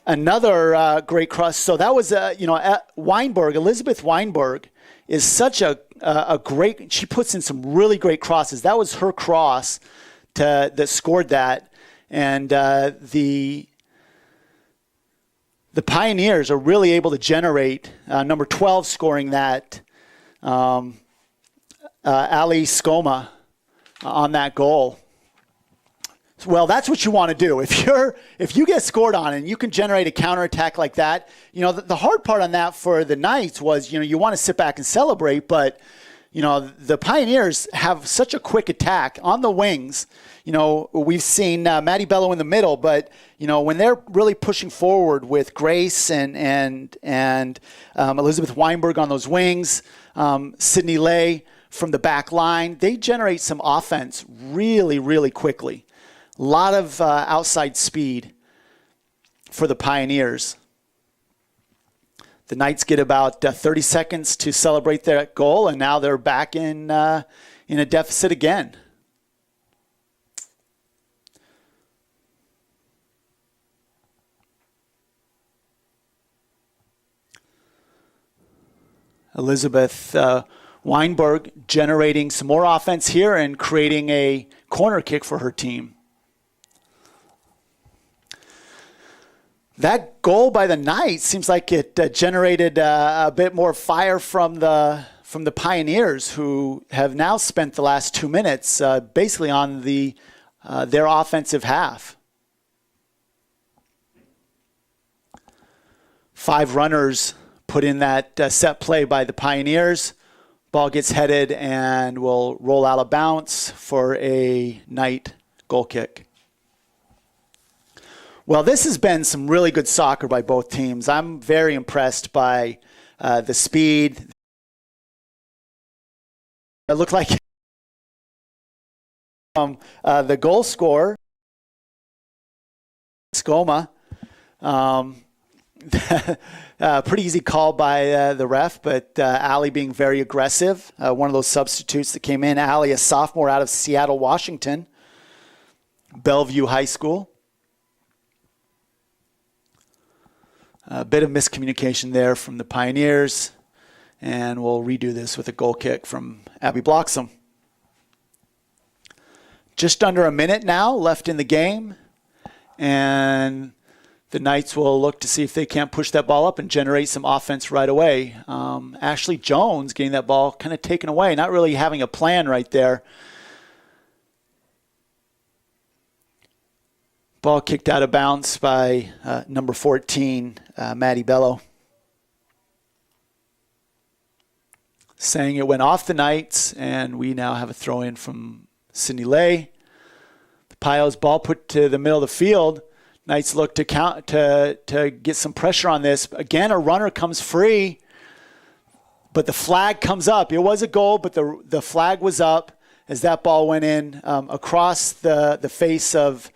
Another great cross. So that was, Weinberg, Elizabeth Weinberg is such a great, she puts in some really great crosses. That was her cross that scored that. And the Pioneers are really able to generate, number 12 scoring that, Ali Skoma on that goal. Well, that's what you want to do. If you get scored on and you can generate a counterattack like that, the hard part on that for the Knights was, you want to sit back and celebrate, but, the Pioneers have such a quick attack on the wings. We've seen Maddie Bello in the middle, but, when they're really pushing forward with Grace and Elizabeth Weinberg on those wings, Sydney Lay from the back line, they generate some offense really, really quickly. A lot of outside speed for the Pioneers. The Knights get about 30 seconds to celebrate their goal, and now they're back in a deficit again. Elizabeth Weinberg generating some more offense here and creating a corner kick for her team. That goal by the Knights seems like it generated a bit more fire from the Pioneers, who have now spent the last 2 minutes basically on their offensive half. 5 runners put in that set play by the Pioneers. Ball gets headed and will roll out of bounds for a Knight goal kick. Well, this has been some really good soccer by both teams. I'm very impressed by the speed. It looked like the goal scorer, Skoma. Pretty easy call by the ref, but Ali being very aggressive. One of those substitutes that came in. Ali, a sophomore out of Seattle, Washington, Bellevue High School. A bit of miscommunication there from the Pioneers, and we'll redo this with a goal kick from Abby Bloxham. Just under a minute now left in the game, and the Knights will look to see if they can't push that ball up and generate some offense right away. Ashley Jones getting that ball kind of taken away, not really having a plan right there. Ball kicked out of bounds by number 14, Maddie Bello. Saying it went off the Knights, and we now have a throw-in from Sydney Lay. The Pios ball put to the middle of the field. Knights look to get some pressure on this. Again, a runner comes free, but the flag comes up. It was a goal, but the flag was up as that ball went in across the face of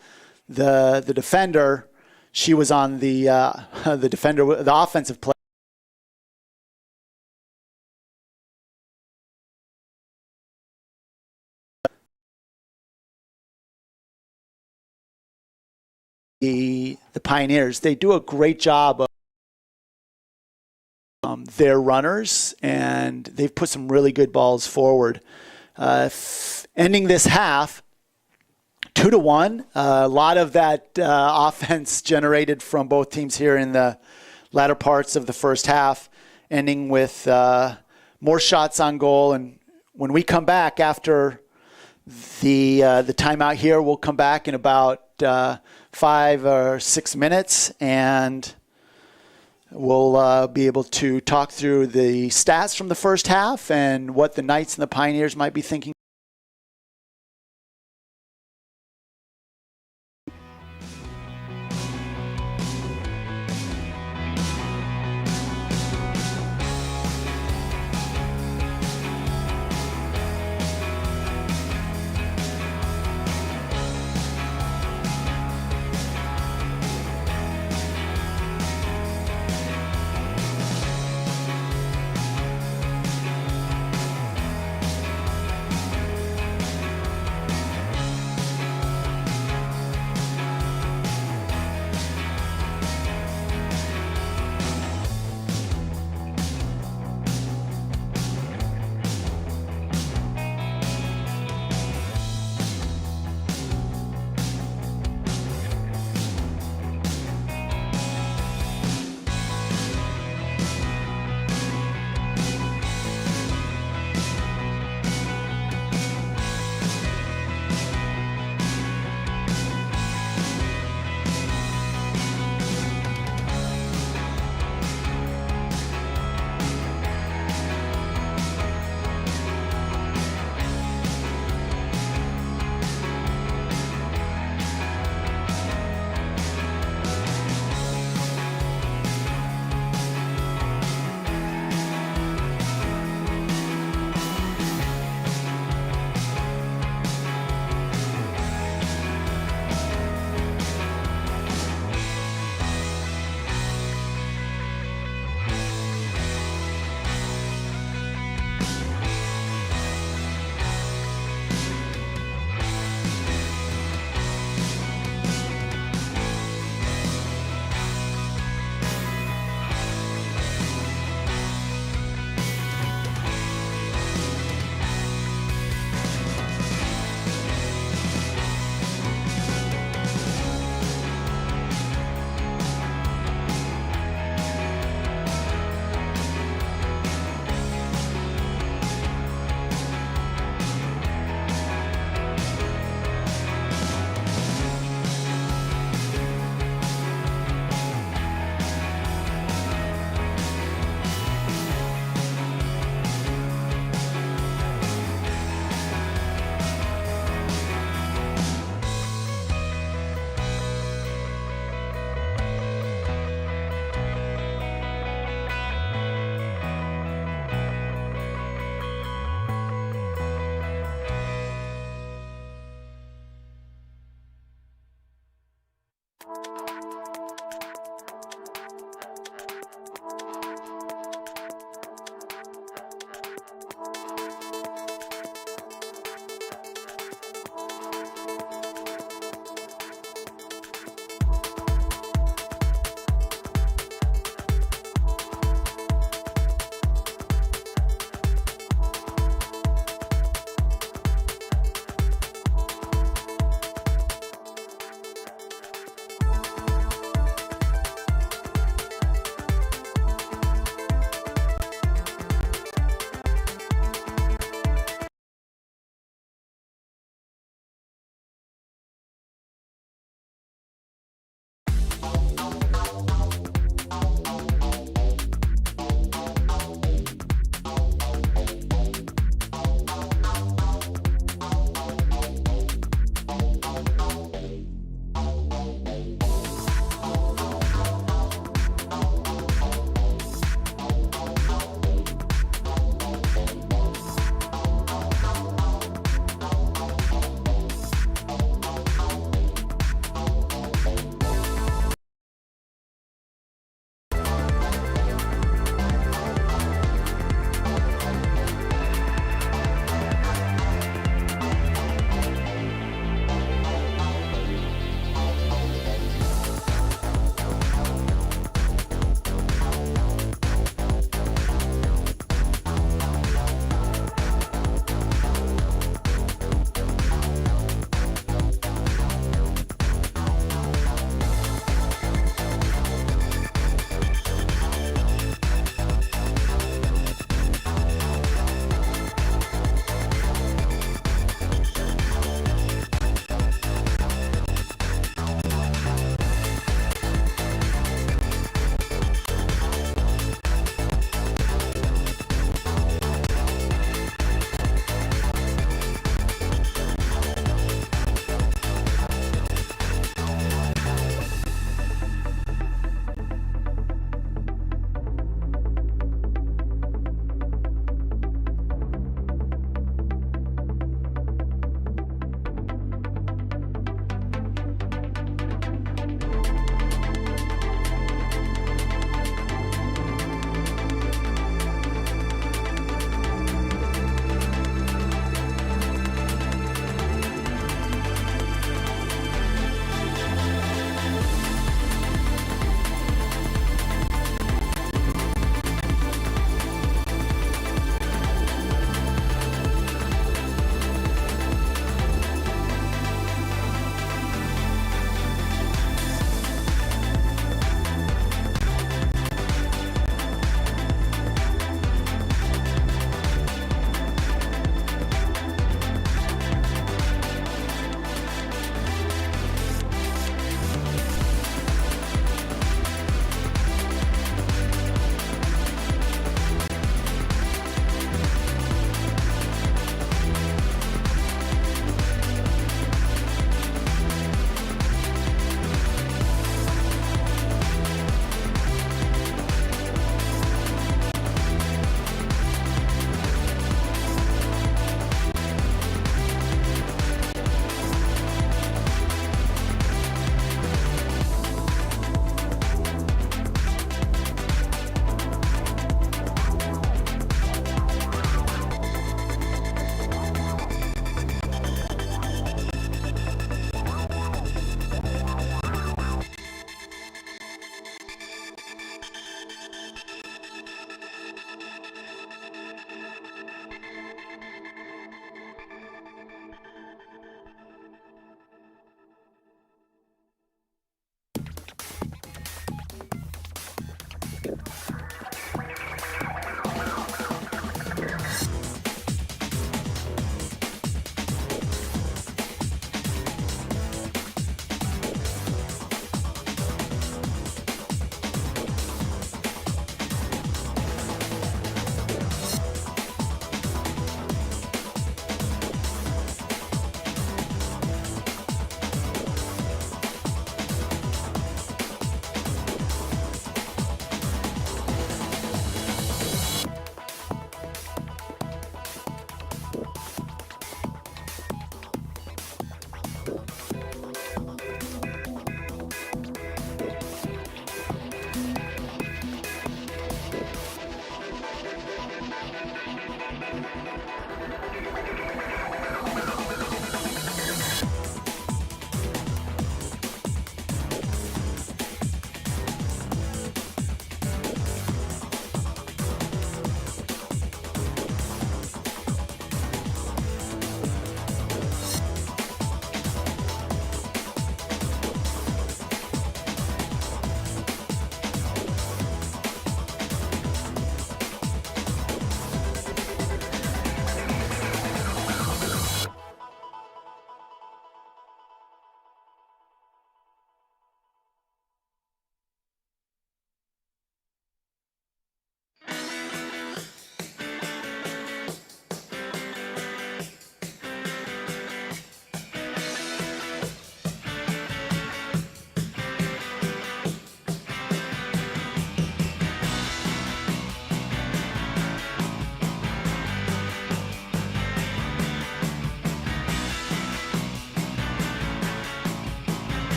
the defender. She was on the defender, the offensive player. The Pioneers, they do a great job of their runners, and they've put some really good balls forward. Ending this half 2-1. A lot of that offense generated from both teams here in the latter parts of the first half, ending with more shots on goal. And when we come back after the timeout here, we'll come back in about 5 or 6 minutes, and we'll be able to talk through the stats from the first half and what the Knights and the Pioneers might be thinking.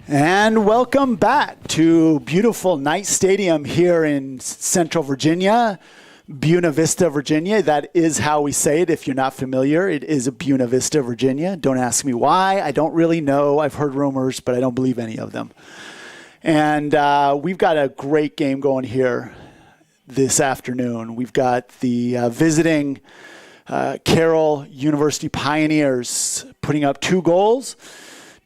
And welcome back to beautiful Knight Stadium here in Central Virginia, Buena Vista, Virginia. That is how we say it. If you're not familiar, it is Buena Vista, Virginia. Don't ask me why. I don't really know. I've heard rumors, but I don't believe any of them. And we've got a great game going here this afternoon. We've got the visiting Carroll University Pioneers putting up 2 goals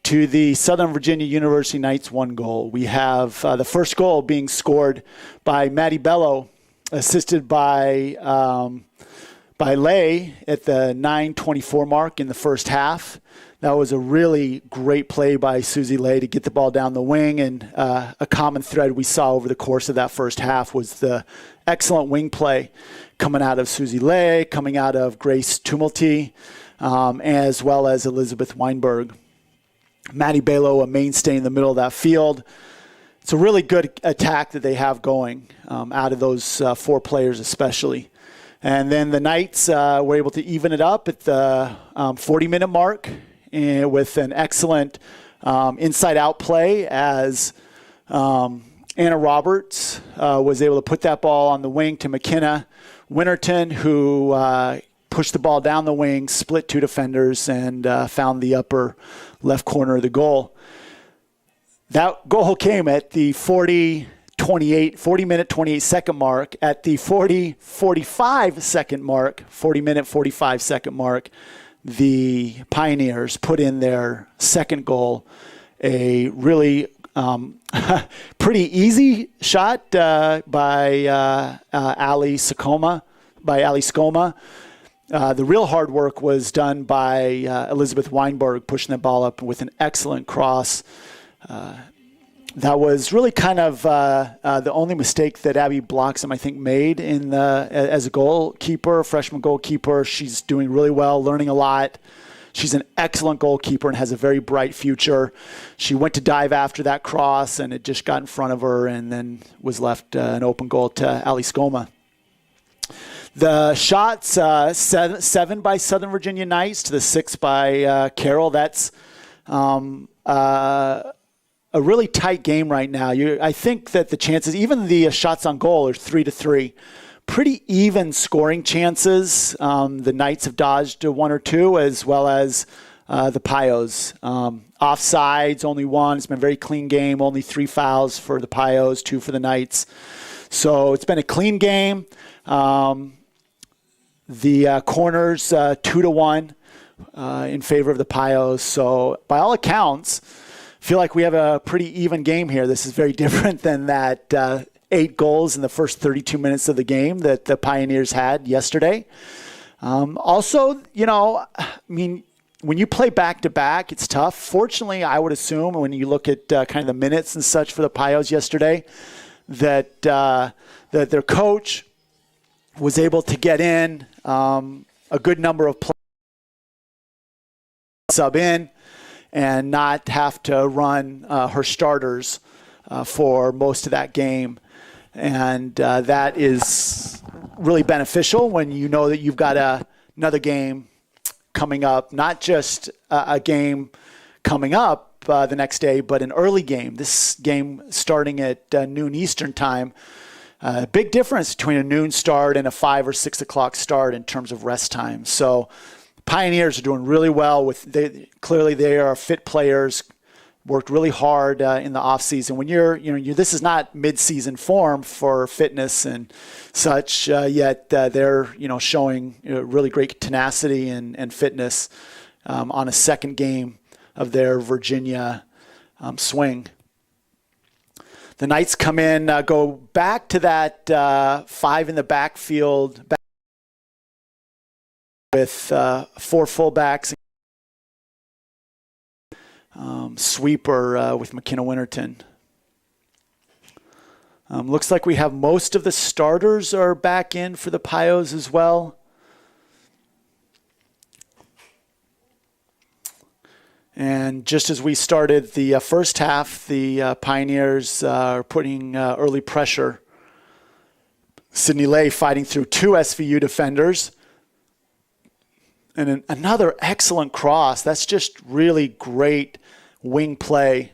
to the Southern Virginia University Knights 1 goal. We have the first goal being scored by Maddie Bello, assisted by Lay at the 9:24 mark in the first half. That was a really great play by Susie Lay to get the ball down the wing, and a common thread we saw over the course of that first half was the excellent wing play coming out of Susie Lay, coming out of Grace Tumulty, as well as Elizabeth Weinberg. Maddie Bello, a mainstay in the middle of that field. It's a really good attack that they have going out of those 4 players especially. And then the Knights were able to even it up at the 40-minute mark with an excellent inside-out play as Anna Roberts was able to put that ball on the wing to McKenna Winterton, who pushed the ball down the wing, split 2 defenders, and found the upper left corner of the goal. That goal came at the 40-minute, 28-second mark. At the 45-second mark, 40-minute, 45-second mark, the Pioneers put in their second goal, a really pretty easy shot by Ali Scoma. The real hard work was done by Elizabeth Weinberg, pushing the ball up with an excellent cross. That was really kind of the only mistake that Abby Bloxham, I think, made as a goalkeeper, freshman goalkeeper. She's doing really well, learning a lot. She's an excellent goalkeeper and has a very bright future. She went to dive after that cross, and it just got in front of her and then was left an open goal to Ali Scoma. The shots, 7 by Southern Virginia Knights to the 6 by Carroll. That's a really tight game right now. I think that the chances, even the shots on goal, are 3-3. Pretty even scoring chances. The Knights have dodged 1 or 2, as well as the Pios. Offsides, only 1. It's been a very clean game. Only 3 fouls for the Pios, 2 for the Knights. So it's been a clean game. The corners 2-1 in favor of the Pios. So by all accounts, feel like we have a pretty even game here. This is very different than that 8 goals in the first 32 minutes of the game that the Pioneers had yesterday. Also, when you play back-to-back, it's tough. Fortunately, I would assume when you look at kind of the minutes and such for the Pios yesterday, that their coach was able to get in a good number of players, sub in, and not have to run her starters for most of that game. And that is really beneficial when you know that you've got another game coming up, not just a game coming up the next day, but an early game. This game starting at noon Eastern time. Big difference between a noon start and a 5 or 6 o'clock start in terms of rest time. So Pioneers are doing really well. Clearly they are fit players, worked really hard in the off season. When this is not mid-season form for fitness and such, yet they're showing really great tenacity and fitness on a second game of their Virginia swing. The Knights come in, go back to that 5 in the backfield with 4 fullbacks. Sweeper with McKenna Winterton. Looks like we have most of the starters are back in for the Pios as well. And just as we started the first half, the Pioneers are putting early pressure. Sydney Lay fighting through 2 SVU defenders. And another excellent cross. That's just really great wing play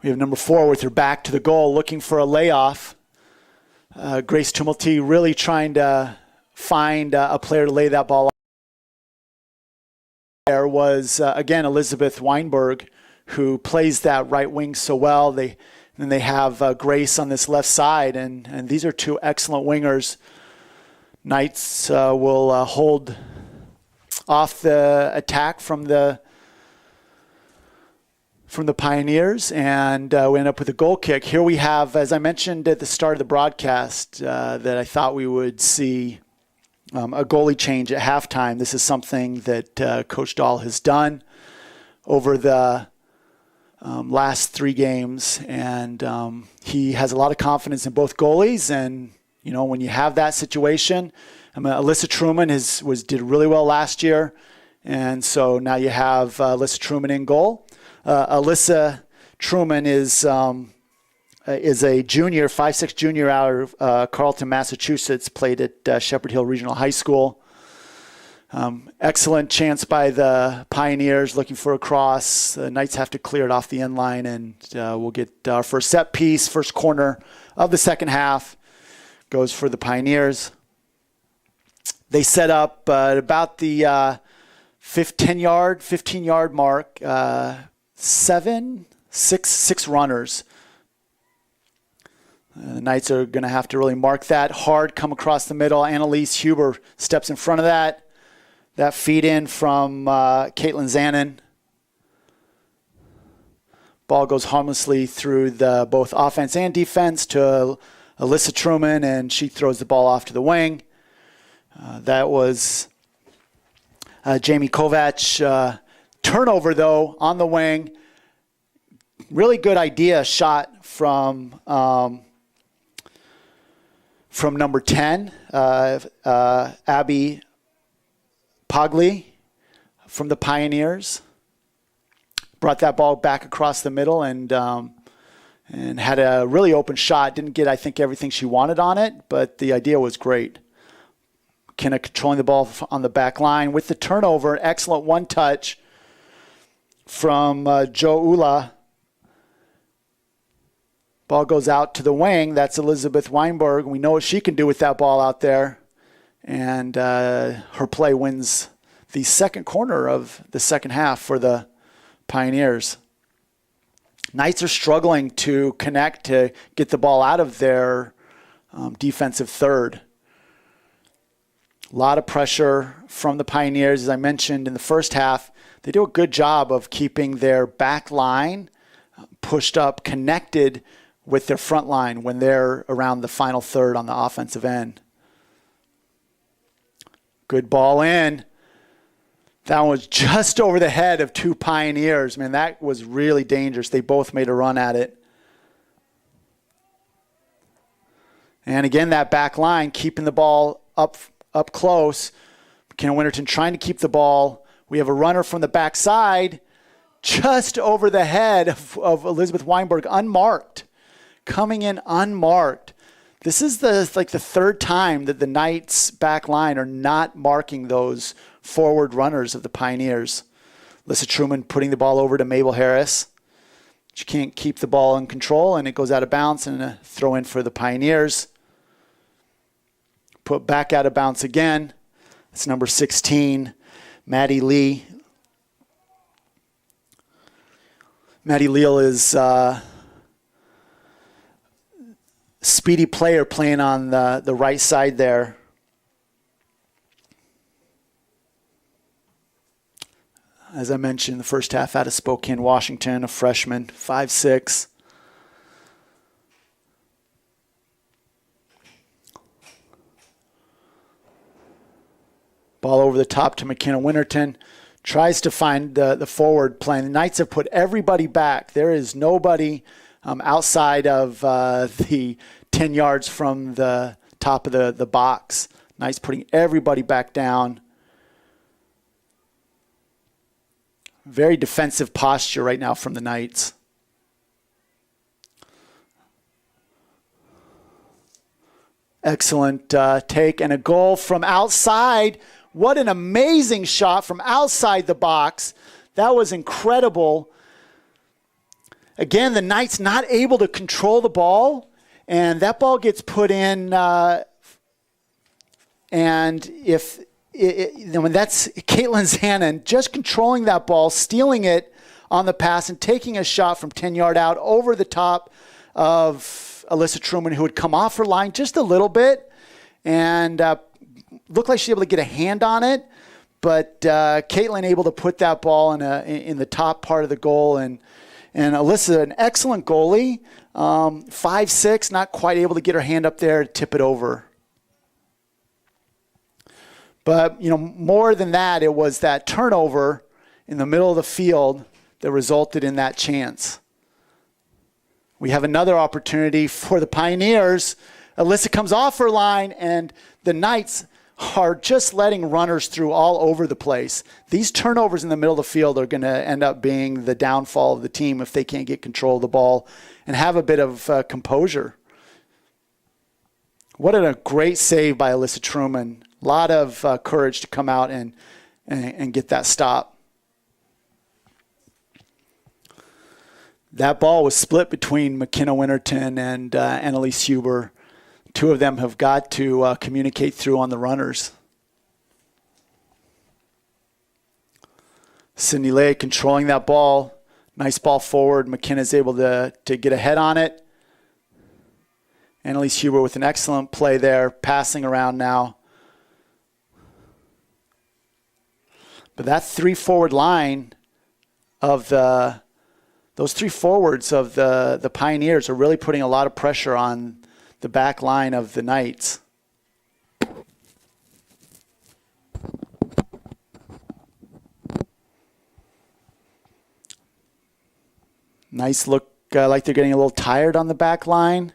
We have number 4 with her back to the goal, looking for a layoff. Grace Tumulty really trying to find a player to lay that ball off. There was, again, Elizabeth Weinberg, who plays that right wing so well. Then they have Grace on this left side, and these are 2 excellent wingers. Knights will hold off the attack from the Pioneers, and we end up with a goal kick. Here we have, as I mentioned at the start of the broadcast, that I thought we would see a goalie change at halftime. This is something that Coach Dahl has done over the last 3 games, and he has a lot of confidence in both goalies. And you know, when you have that situation, Alyssa Truman did really well last year, and so now you have Alyssa Truman in goal. Alyssa Truman is a junior, 5'6" junior out of Carrollton, Massachusetts, played at Shepherd Hill Regional High School. Excellent chance by the Pioneers, looking for a cross. The Knights have to clear it off the end line, and we'll get our first set piece, first corner of the second half. Goes for the Pioneers. They set up at about the 15-yard mark, 6 runners. The Knights are going to have to really mark that hard, come across the middle. Annalise Huber steps in front of that. That feed in from Caitlin Zanin. Ball goes harmlessly through both offense and defense to Alyssa Truman, and she throws the ball off to the wing. That was Jamie Kovac. Turnover, though, on the wing. Really good idea shot from number 10, Abby Pogli from the Pioneers. Brought that ball back across the middle and had a really open shot. Didn't get, I think, everything she wanted on it, but the idea was great. McKenna controlling the ball on the back line with the turnover. Excellent one-touch from Joe Ula. Ball goes out to the wing. That's Elizabeth Weinberg. We know what she can do with that ball out there. And her play wins the second corner of the second half for the Pioneers. Knights are struggling to connect to get the ball out of their defensive third. A lot of pressure from the Pioneers. As I mentioned in the first half, they do a good job of keeping their back line pushed up, connected with their front line when they're around the final third on the offensive end. Good ball in. That one was just over the head of 2 Pioneers. Man, that was really dangerous. They both made a run at it. And again, that back line, keeping the ball up close. McKenna Winterton trying to keep the ball. We have a runner from the backside just over the head of Elizabeth Weinberg, unmarked. Coming in unmarked. This is the third time that the Knights back line are not marking those forward runners of the Pioneers. Alyssa Truman putting the ball over to Mabel Harris. She can't keep the ball in control, and it goes out of bounds, and a throw in for the Pioneers. Put back out of bounds again. It's number 16, Maddie Lee. Maddie Leal is speedy player playing on the right side there. As I mentioned, the first half out of Spokane, Washington, a freshman, 5'6". Ball over the top to McKenna Winterton. Tries to find the forward playing. The Knights have put everybody back. There is nobody outside of the 10 yards from the top of the box. Knights putting everybody back down. Very defensive posture right now from the Knights. Excellent take and a goal from outside. What an amazing shot from outside the box. That was incredible. again, the Knights not able to control the ball, and that ball gets put in. And when that's Caitlin Zanin just controlling that ball, stealing it on the pass, and taking a shot from 10-yard out over the top of Alyssa Truman, who had come off her line just a little bit, and looked like she was able to get a hand on it. But Caitlin able to put that ball in the top part of the goal, and Alyssa, an excellent goalie, 5'6", not quite able to get her hand up there to tip it over. But, more than that, it was that turnover in the middle of the field that resulted in that chance. We have another opportunity for the Pioneers. Alyssa comes off her line, and the Knights are just letting runners through all over the place. These turnovers in the middle of the field are going to end up being the downfall of the team if they can't get control of the ball and have a bit of composure. What a great save by Alyssa Truman. A lot of courage to come out and get that stop. That ball was split between McKenna Winterton and Annalise Huber. Two of them have got to communicate through on the runners. Cindy Lay controlling that ball. Nice ball forward. McKenna's able to get ahead on it. Annalise Huber with an excellent play there, passing around now. But that three-forward line of those three forwards of the Pioneers are really putting a lot of pressure on the back line of the Knights. Nice look, like they're getting a little tired on the back line.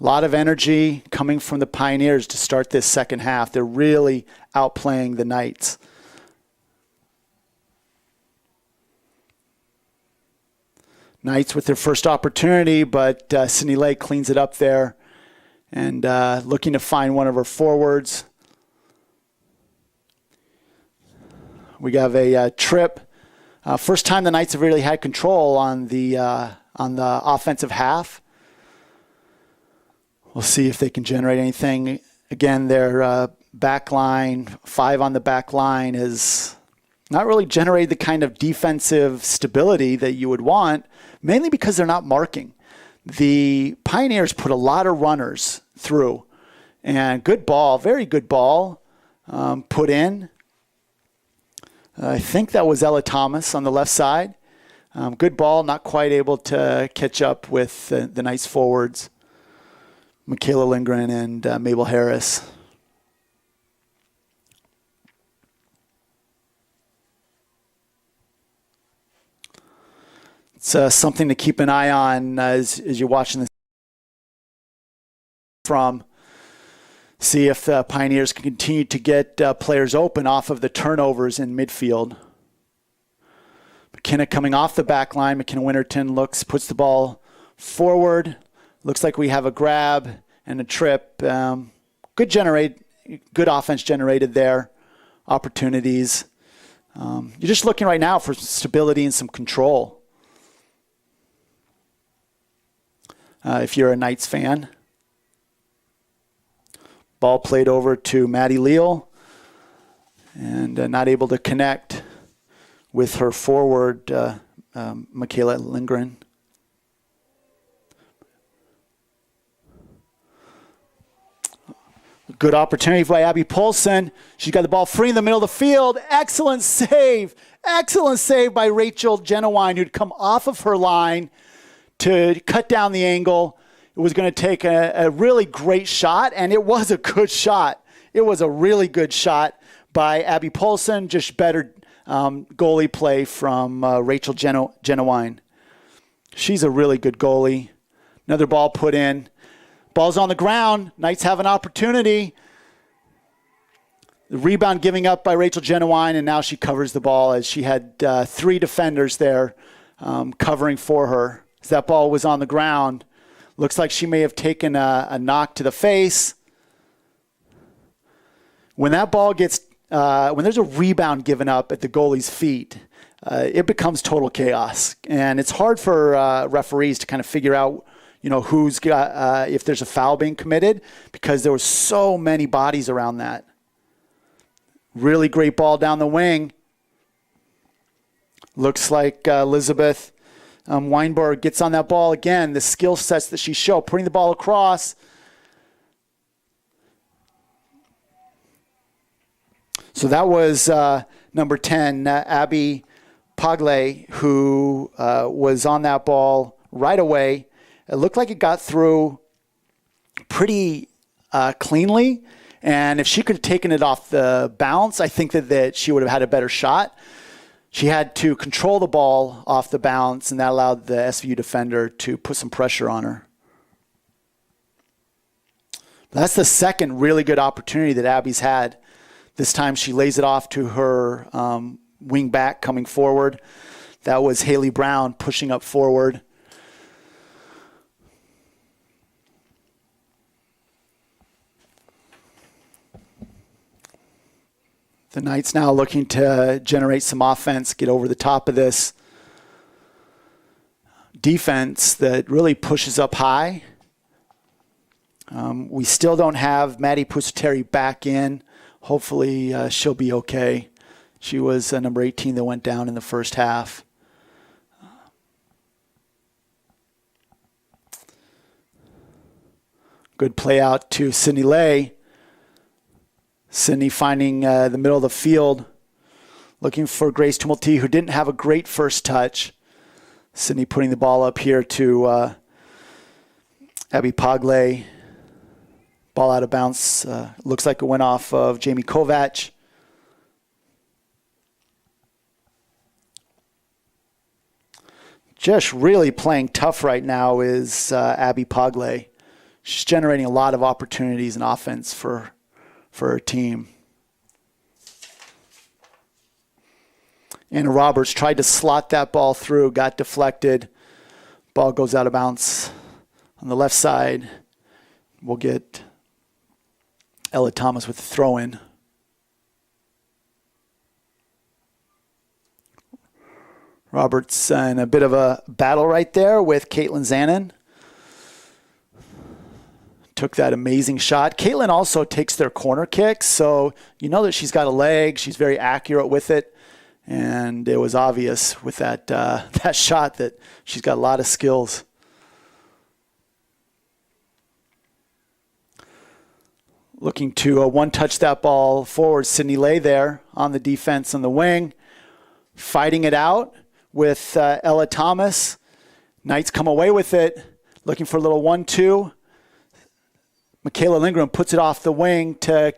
A lot of energy coming from the Pioneers to start this second half. They're really outplaying the Knights. Knights with their first opportunity, but Cindy Lake cleans it up there and looking to find one of her forwards. We have a trip. First time the Knights have really had control on the offensive half. We'll see if they can generate anything. Again, their back line, 5 on the back line, has not really generated the kind of defensive stability that you would want, mainly because they're not marking. The Pioneers put a lot of runners through. And good ball, very good ball put in. I think that was Ella Thomas on the left side. Good ball, not quite able to catch up with the Knights forwards, Michaela Lindgren and Mabel Harris. It's something to keep an eye on as you're watching this from. See if the Pioneers can continue to get players open off of the turnovers in midfield. McKenna coming off the back line. McKenna Winterton puts the ball forward. Looks like we have a grab and a trip. Good offense generated there. Opportunities. You're just looking right now for stability and some control. If you're a Knights fan. Ball played over to Maddie Leal, and not able to connect with her forward, Michaela Lindgren. Good opportunity by Abby Poulsen. She's got the ball free in the middle of the field. Excellent save. Excellent save by Rachel Genowine, who'd come off of her line to cut down the angle. It was going to take a really great shot, and it was a good shot. It was a really good shot by Abby Poulsen. Just better goalie play from Rachel Genowine. She's a really good goalie. Another ball put in. Ball's on the ground. Knights have an opportunity. The rebound giving up by Rachel Genowine, and now she covers the ball as she had 3 defenders there covering for her. As that ball was on the ground, looks like she may have taken a knock to the face. When that ball gets, when there's a rebound given up at the goalie's feet, it becomes total chaos. And it's hard for referees to kind of figure out, who's got, if there's a foul being committed, because there was so many bodies around that. Really great ball down the wing. Looks like Elizabeth Weinberg gets on that ball again. The skill sets that she showed, putting the ball across. So that was number 10, Abby Pagle, who was on that ball right away. It looked like it got through pretty cleanly. And if she could have taken it off the bounce, I think that she would have had a better shot. She had to control the ball off the bounce, and that allowed the SVU defender to put some pressure on her. That's the second really good opportunity that Abby's had. This time she lays it off to her wing back coming forward. That was Haley Brown pushing up forward. The Knights now looking to generate some offense, get over the top of this defense that really pushes up high. We still don't have Maddie Pusateri back in. Hopefully she'll be okay. She was number 18 that went down in the first half. Good play out to Sydney Lay. Sydney finding the middle of the field, looking for Grace Tumulty, who didn't have a great first touch. Sydney putting the ball up here to Abby Pagle. Ball out of bounds. Looks like it went off of Jamie Kovac. Just really playing tough right now is Abby Pagle. She's generating a lot of opportunities and offense for her team. Anna Roberts tried to slot that ball through, got deflected. Ball goes out of bounds on the left side. We'll get Ella Thomas with the throw-in. Roberts in a bit of a battle right there with Caitlin Zanin. Took that amazing shot. Caitlin also takes their corner kicks, so you know that she's got a leg. She's very accurate with it, and it was obvious with that that shot that she's got a lot of skills. Looking to one-touch that ball forward. Sydney Lay there on the defense on the wing, fighting it out with Ella Thomas. Knights come away with it, looking for a little 1-2. Michaela Lindgren puts it off the wing to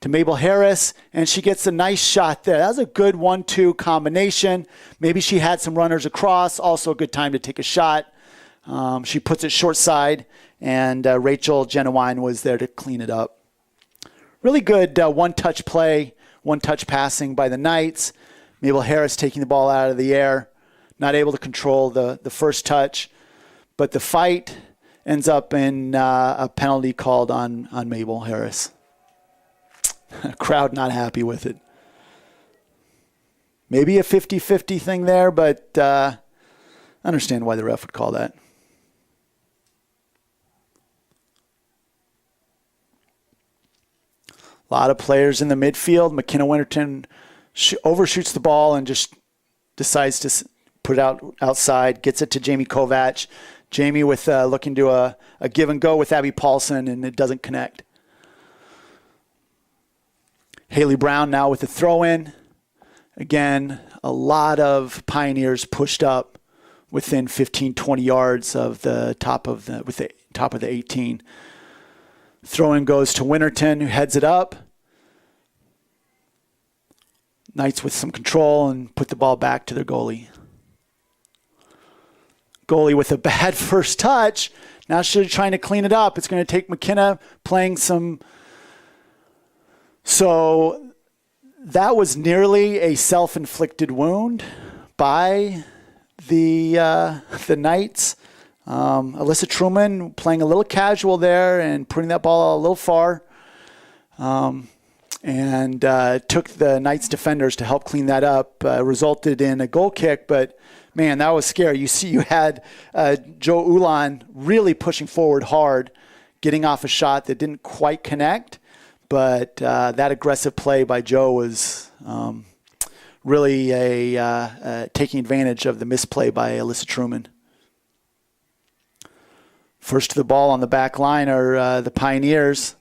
Mabel Harris, and she gets a nice shot there. That was a good 1-2 combination. Maybe she had some runners across. Also a good time to take a shot. She puts it short side, and Rachel Genowine was there to clean it up. Really good one-touch play, one-touch passing by the Knights. Mabel Harris taking the ball out of the air, not able to control the first touch, but the fight ends up in a penalty called on Mabel Harris. Crowd not happy with it. Maybe a 50-50 thing there, but I understand why the ref would call that. A lot of players in the midfield. McKenna Winterton overshoots the ball and just decides to put it outside, gets it to Jamie Kovac. Jamie with looking to a give and go with Abby Paulson, and it doesn't connect. Haley Brown now with the throw-in. Again, a lot of Pioneers pushed up within 15, 20 yards of the top of the 18. Throw-in goes to Winterton, who heads it up. Knights with some control and put the ball back to their goalie. Goalie with a bad first touch. Now she's trying to clean it up. It's going to take McKenna playing some. So that was nearly a self-inflicted wound by the Knights. Alyssa Truman playing a little casual there and putting that ball a little far. And and took the Knights defenders to help clean that up. Resulted in a goal kick, but man, that was scary. You had Joe Ulan really pushing forward hard, getting off a shot that didn't quite connect, but that aggressive play by Joe was really taking advantage of the misplay by Alyssa Truman. First to the ball on the back line are the Pioneers.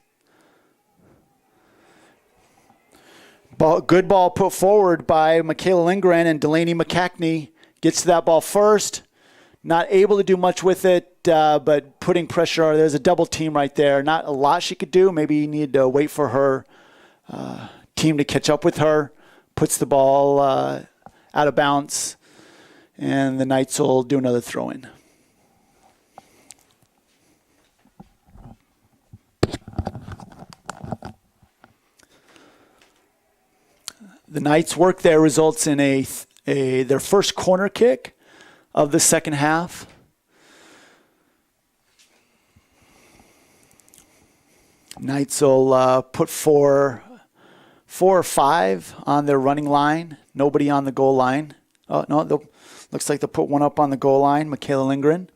Good ball put forward by Michaela Lindgren, and Delaney McKechnie gets to that ball first. Not able to do much with it, but putting pressure on. There's a double team right there. Not a lot she could do. Maybe you need to wait for her team to catch up with her. Puts the ball out of bounds, and the Knights will do another throw-in. The Knights' work there results in their first corner kick of the second half. Knights will put four or five on their running line. Nobody on the goal line. Oh, no, looks like they'll put one up on the goal line, Michaela Lindgren.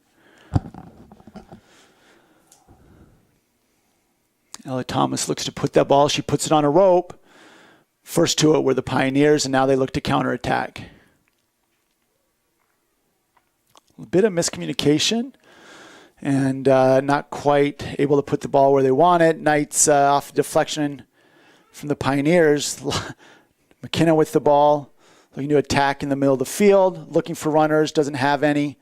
Ella Thomas looks to put that ball. She puts it on a rope. First to it were the Pioneers, and now they look to counterattack. A bit of miscommunication and not quite able to put the ball where they want it. Knights off deflection from the Pioneers. McKenna with the ball, looking to attack in the middle of the field, looking for runners, doesn't have any.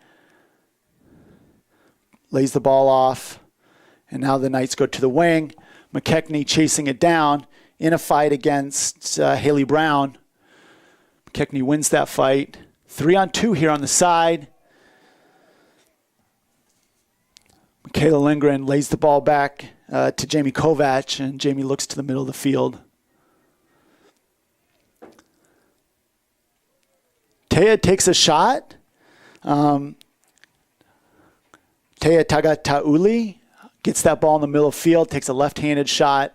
Lays the ball off, and now the Knights go to the wing. McKechnie chasing it down in a fight against Haley Brown. McKechnie wins that fight. 3-on-2 here on the side. Michaela Lindgren lays the ball back to Jamie Kovac, and Jamie looks to the middle of the field. Taya takes a shot. Taya Tagatauli gets that ball in the middle of the field, takes a left-handed shot,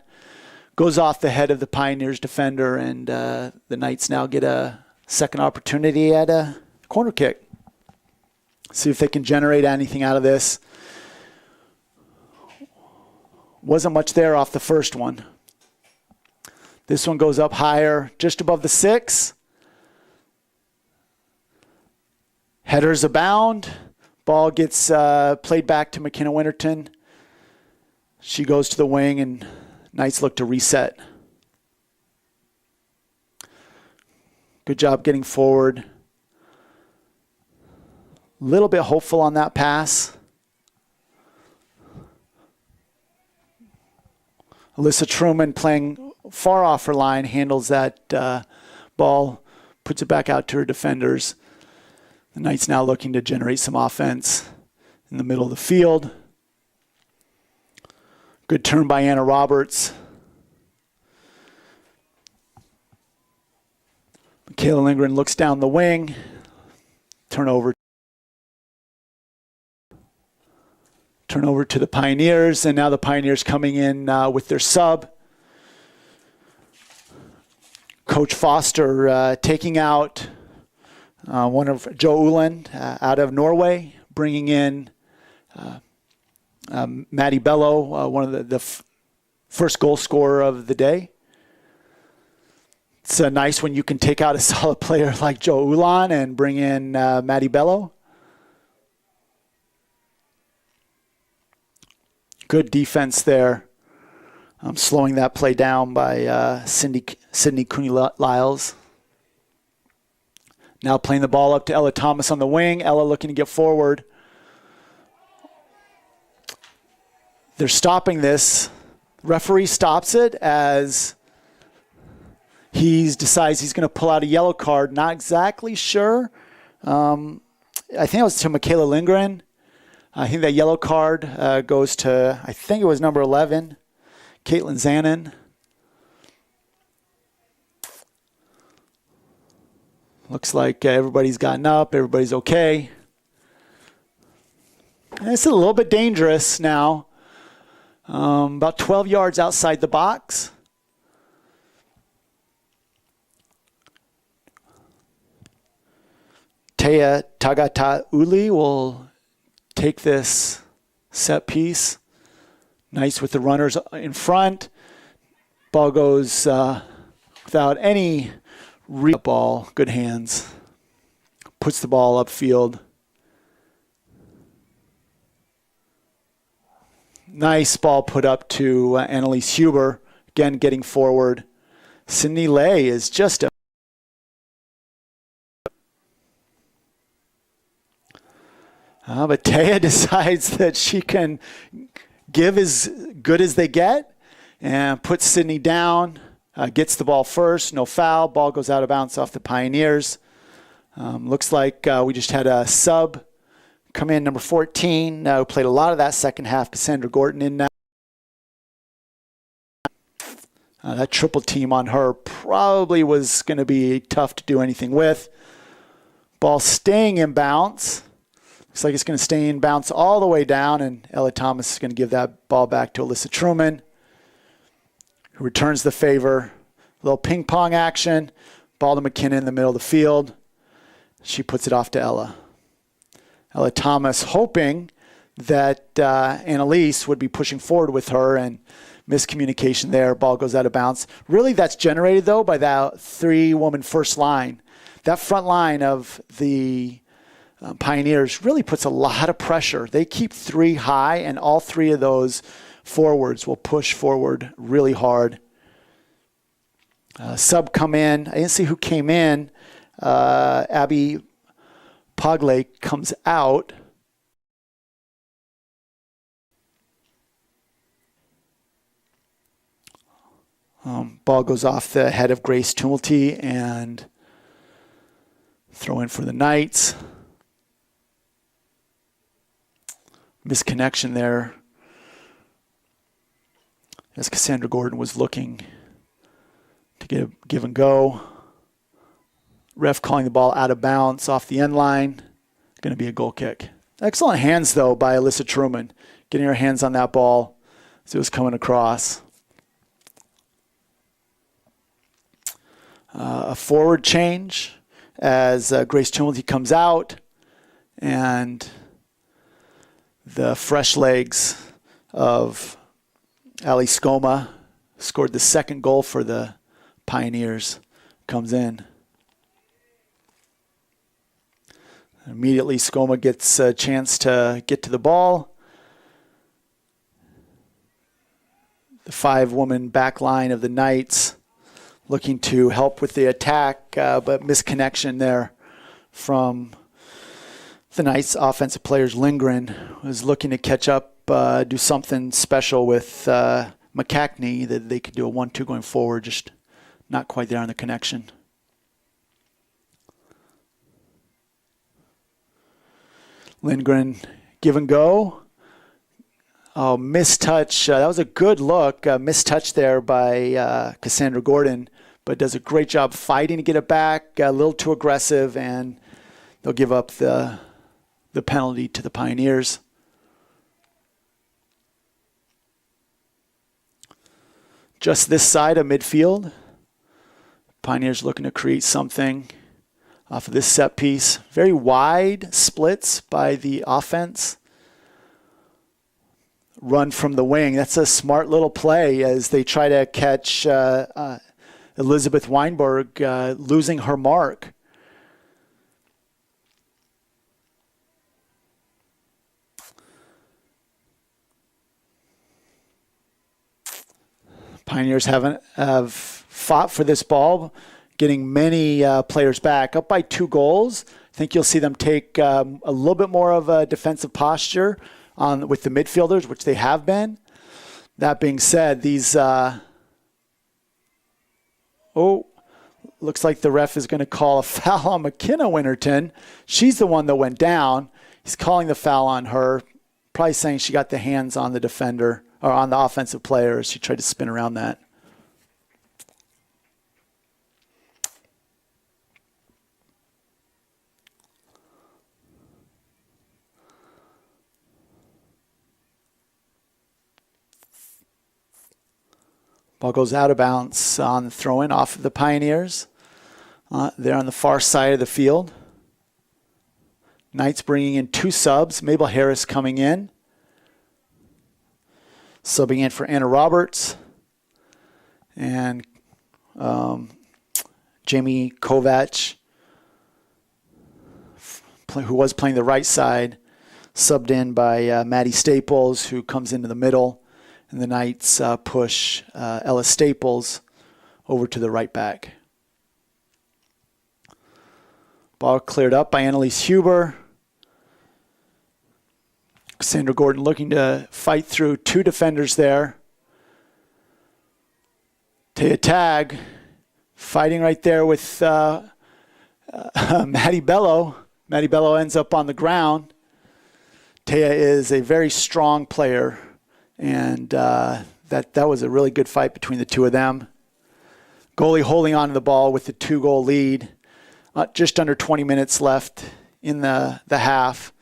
goes off the head of the Pioneers defender, and the Knights now get a second opportunity at a corner kick. See if they can generate anything out of this. Wasn't much there off the first one. This one goes up higher, just above the 6. Headers abound. Ball gets played back to McKenna Winterton. She goes to the wing, and Knights look to reset. Good job getting forward. A little bit hopeful on that pass. Alyssa Truman, playing far off her line, handles that ball, puts it back out to her defenders. The Knights now looking to generate some offense in the middle of the field. Good turn by Anna Roberts. Michaela Lindgren looks down the wing. Turnover to the Pioneers, and now the Pioneers coming in with their sub. Coach Foster taking out one of Joe Uland out of Norway, bringing in Maddie Bello, one of the first goal scorer of the day. It's nice when you can take out a solid player like Joe Ulan and bring in Maddie Bello. Good defense there. Slowing that play down by Sydney Cooney-Lyles. Now playing the ball up to Ella Thomas on the wing. Ella looking to get forward. They're stopping this. Referee stops it as he decides he's going to pull out a yellow card. Not exactly sure. I think it was to Michaela Lindgren. I think that yellow card goes to, I think it was number 11, Caitlin Zanin. Looks like everybody's gotten up. Everybody's okay. And it's a little bit dangerous now. About 12 yards outside the box. Taya Tagatauli will take this set piece. Nice with the runners in front. Ball goes without any ball. Good hands. Puts the ball upfield. Nice ball put up to Annalise Huber. Again, getting forward. Sydney Lay is just a but Taya decides that she can give as good as they get and puts Sydney down, gets the ball first, no foul. Ball goes out of bounds off the Pioneers. Looks like we just had a sub come in, number 14, who played a lot of that second half. Cassandra Gordon in now. That triple team on her probably was going to be tough to do anything with. Ball staying in bounds. Looks like it's going to stay in bounce all the way down, and Ella Thomas is going to give that ball back to Alyssa Truman, who returns the favor. A little ping pong action. Ball to McKinnon in the middle of the field. She puts it off to Ella. Ella Thomas hoping that Annalise would be pushing forward with her, and miscommunication there. Ball goes out of bounds. Really, that's generated, though, by that three-woman first line. That front line of the Pioneers really puts a lot of pressure. They keep three high, and all three of those forwards will push forward really hard. Sub come in. I didn't see who came in. Abby Pogley comes out. Ball goes off the head of Grace Tumulty and throw in for the Knights. Misconnection there as Cassandra Gordon was looking to give and go. Ref calling the ball out of bounds off the end line. Going to be a goal kick. Excellent hands, though, by Alyssa Truman. Getting her hands on that ball as it was coming across. A forward change as Grace Tumulty comes out, and the fresh legs of Ali Skoma scored the second goal for the Pioneers. Comes in. Immediately, Skoma gets a chance to get to the ball. The five-woman back line of the Knights looking to help with the attack, but misconnection there from the Knights offensive players. Lindgren was looking to catch up, do something special with McCackney, that they could do a 1-2 going forward, just not quite there on the connection. Lindgren give and go. Oh, mistouch. That was a good look. Mistouch there by Cassandra Gordon, but does a great job fighting to get it back. A little too aggressive, and they'll give up the penalty to the Pioneers. Just this side of midfield. Pioneers looking to create something off of this set piece. Very wide splits by the offense. Run from the wing. That's a smart little play as they try to catch Elizabeth Weinberg losing her mark. Pioneers have fought for this ball, getting many players back. Up by 2 goals. I think you'll see them take a little bit more of a defensive posture with the midfielders, which they have been. That being said, these looks like the ref is going to call a foul on McKenna Winterton. She's the one that went down. He's calling the foul on her, probably saying she got the hands on the defender or on the offensive player as she tried to spin around that. Ball goes out of bounds on the throw-in off of the Pioneers. They're on the far side of the field. Knights bringing in 2 subs. Mabel Harris coming in. Subbing in for Anna Roberts. And Jamie Kovac, who was playing the right side, subbed in by Maddie Staples, who comes into the middle. And the Knights push Ella Staples over to the right back. Ball cleared up by Annalise Huber. Cassandra Gordon looking to fight through 2 defenders there. Taya Tag fighting right there with Maddie Bello. Maddie Bello ends up on the ground. Taya is a very strong player, and that was a really good fight between the 2 of them. Goalie holding on to the ball with the 2-goal lead. Just under 20 minutes left in the half,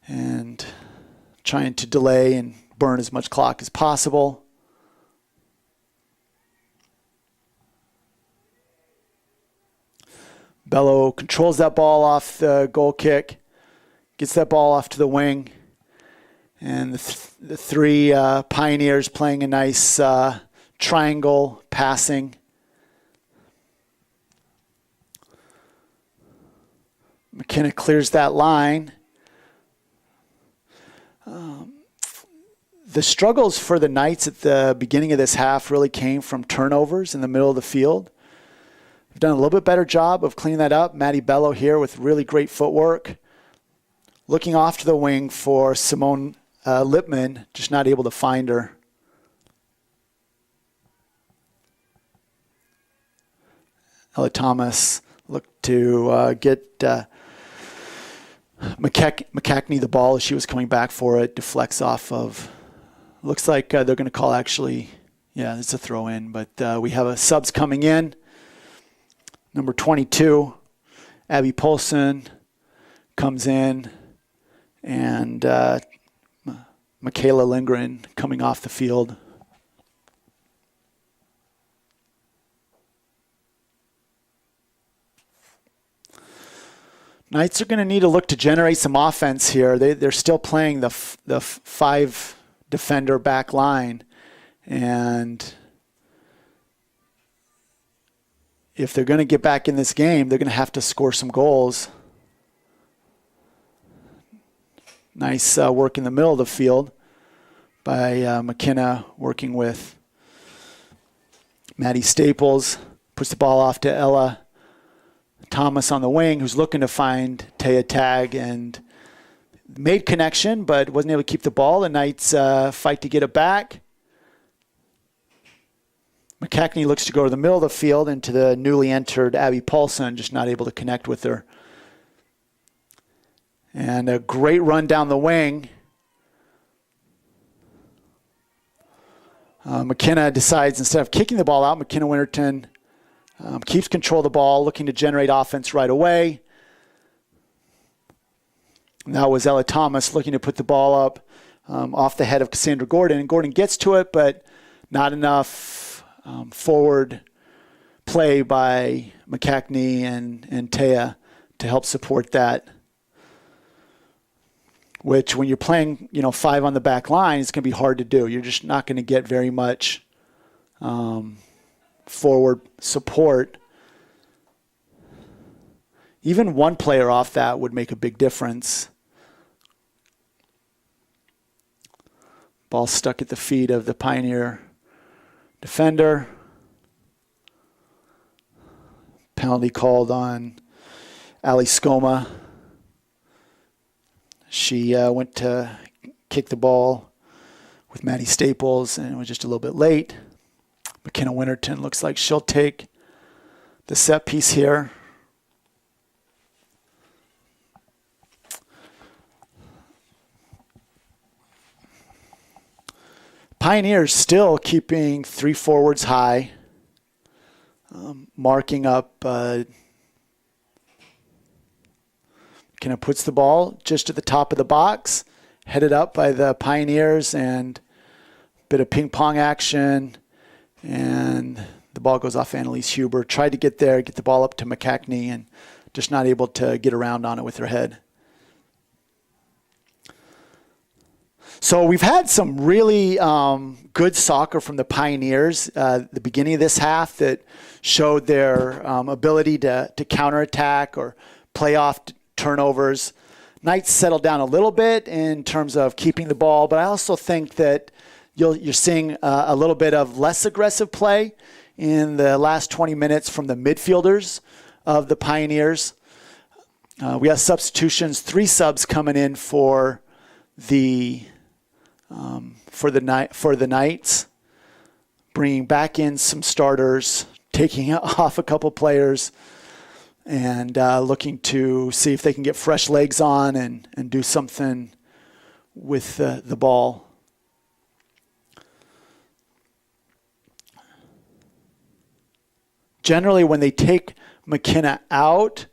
and trying to delay and burn as much clock as possible. Bello controls that ball off the goal kick, gets that ball off to the wing, and the 3 Pioneers playing a nice triangle passing. McKenna clears that line. The struggles for the Knights at the beginning of this half really came from turnovers in the middle of the field. We've done a little bit better job of cleaning that up. Maddie Bello here with really great footwork. Looking off to the wing for Simone Lipman, just not able to find her. Ella Thomas looked to get McCackney the ball as she was coming back for it. Deflects off of, looks like they're going to call actually, yeah, it's a throw in, but we have a subs coming in. Number 22, Abby Polson comes in, and Michaela Lindgren coming off the field. Knights are going to need to look to generate some offense here. They're still playing the 5 defender back line, and if they're going to get back in this game, they're going to have to score some goals. Nice work in the middle of the field by McKenna, working with Maddie Staples. Puts the ball off to Ella Thomas on the wing, who's looking to find Taya Tag, and made connection, but wasn't able to keep the ball. The Knights fight to get it back. McCackney looks to go to the middle of the field into the newly entered Abby Paulson, just not able to connect with her. And a great run down the wing. McKenna decides, instead of kicking the ball out, McKenna Winterton keeps control of the ball, looking to generate offense right away. And that was Ella Thomas looking to put the ball up off the head of Cassandra Gordon. And Gordon gets to it, but not enough forward play by McCackney and Taya to help support that. Which, when you're playing, 5 on the back line, it's going to be hard to do. You're just not going to get very much forward support. Even one player off that would make a big difference. Ball stuck at the feet of the Pioneer defender. Penalty called on Ali Skoma. She went to kick the ball with Maddie Staples and was just a little bit late. McKenna Winterton looks like she'll take the set piece here. Pioneers still keeping 3 forwards high, marking up. McKenna puts the ball just at the top of the box, headed up by the Pioneers, and a bit of ping pong action, and the ball goes off Annalise Huber. Tried to get there, get the ball up to McCackney, and just not able to get around on it with her head. So we've had some really good soccer from the Pioneers the beginning of this half that showed their ability to counterattack or play off turnovers. Knights settled down a little bit in terms of keeping the ball, but I also think that you're seeing a little bit of less aggressive play in the last 20 minutes from the midfielders of the Pioneers. We have substitutions, 3 subs coming in for the Knights, bringing back in some starters, taking off a couple players, and looking to see if they can get fresh legs on and do something with the ball. Generally, when they take McKenna out,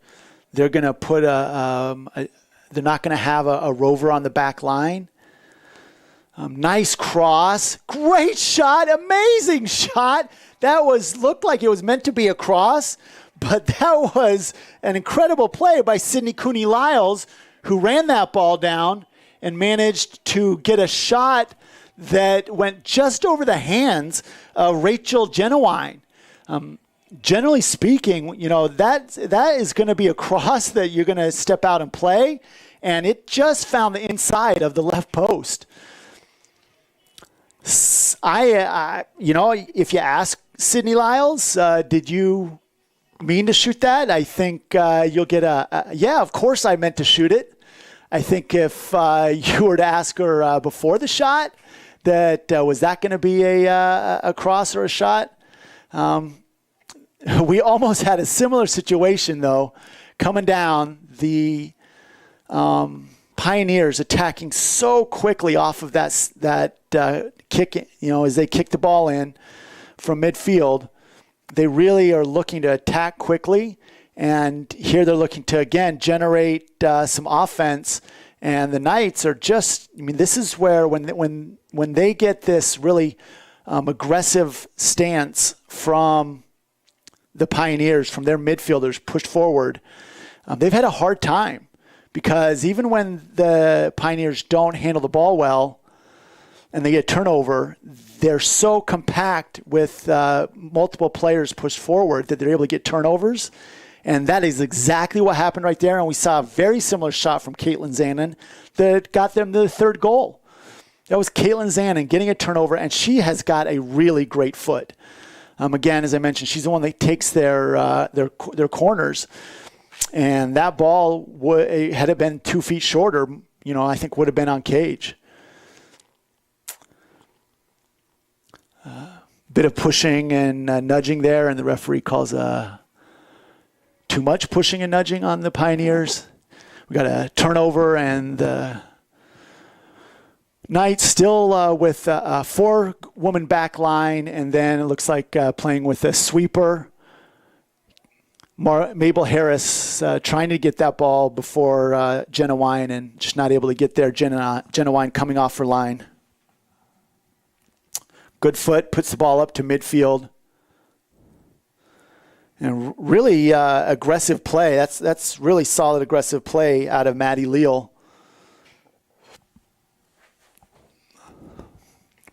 they're going to put they're not going to have a rover on the back line. Nice cross, great shot, amazing shot. That looked like it was meant to be a cross, but that was an incredible play by Sidney Cooney-Lyles, who ran that ball down and managed to get a shot that went just over the hands of Rachel Genowine. Generally speaking, that is going to be a cross that you're going to step out and play, and it just found the inside of the left post. If you ask Sidney Lyles, did you mean to shoot that? I think you'll get yeah, of course I meant to shoot it. I think if you were to ask her before the shot, was that going to be a cross or a shot? We almost had a similar situation, though, coming down. The Pioneers attacking so quickly off of that kick, as they kick the ball in from midfield. They really are looking to attack quickly, and here they're looking to, again, generate some offense. And the Knights are this is where when they get this really aggressive stance from the Pioneers, from their midfielders pushed forward, they've had a hard time, because even when the Pioneers don't handle the ball well and they get turnover, they're so compact with multiple players pushed forward that they're able to get turnovers. And that is exactly what happened right there. And we saw a very similar shot from Caitlin Zanin that got them the third goal. That was Caitlin Zanin getting a turnover, and she has got a really great foot. Again, as I mentioned, she's the one that takes their corners. And that ball, had it been 2 feet shorter, I think would have been on cage. Bit of pushing and nudging there, and the referee calls too much pushing and nudging on the Pioneers. We got a turnover, and the Knights still with a 4-woman back line, and then it looks like playing with a sweeper. Mabel Harris trying to get that ball before Jenna Wine, and just not able to get there. Jenna Wine coming off her line. Good foot, puts the ball up to midfield. And really aggressive play. That's really solid aggressive play out of Maddie Leal.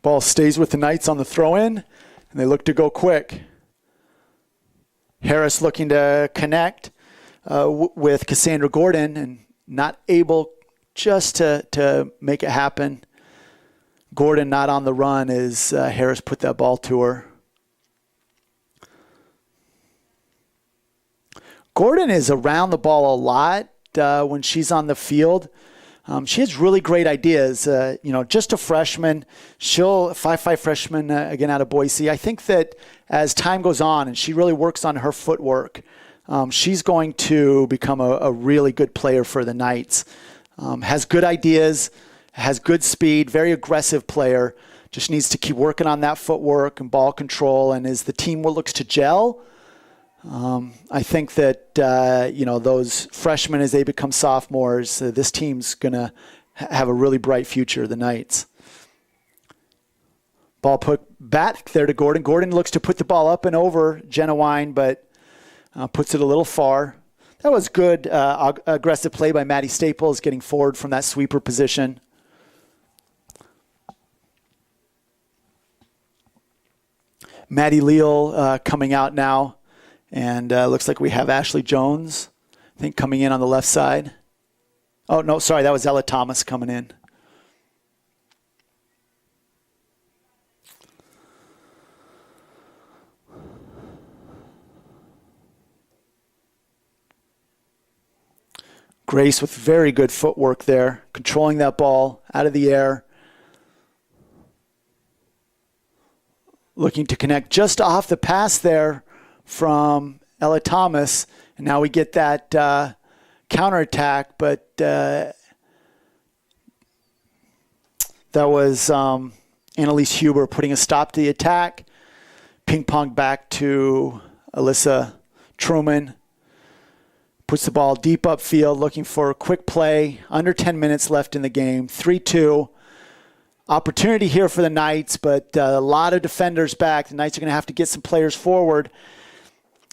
Ball stays with the Knights on the throw-in, and they look to go quick. Harris looking to connect with Cassandra Gordon, and not able just to make it happen. Gordon not on the run as Harris put that ball to her. Gordon is around the ball a lot when she's on the field. She has really great ideas. Just a freshman. She'll 5'5" freshman, again, out of Boise. I think that as time goes on and she really works on her footwork, she's going to become a really good player for the Knights. Has good ideas, has good speed, very aggressive player. Just needs to keep working on that footwork and ball control. And as the team looks to gel, I think that, those freshmen, as they become sophomores, this team's going to have a really bright future, the Knights. Ball put back there to Gordon. Gordon looks to put the ball up and over Jenna Wine, but puts it a little far. That was good aggressive play by Maddie Staples, getting forward from that sweeper position. Maddie Leal coming out now. And looks like we have Ashley Jones, I think, coming in on the left side. Oh, no, sorry, that was Ella Thomas coming in. Grace with very good footwork there, controlling that ball out of the air. Looking to connect just off the pass there from Ella Thomas. And now we get that counterattack, but that was Annalise Huber putting a stop to the attack. Ping pong back to Alyssa Truman. Puts the ball deep upfield, looking for a quick play. Under 10 minutes left in the game. 3-2. Opportunity here for the Knights, but a lot of defenders back. The Knights are going to have to get some players forward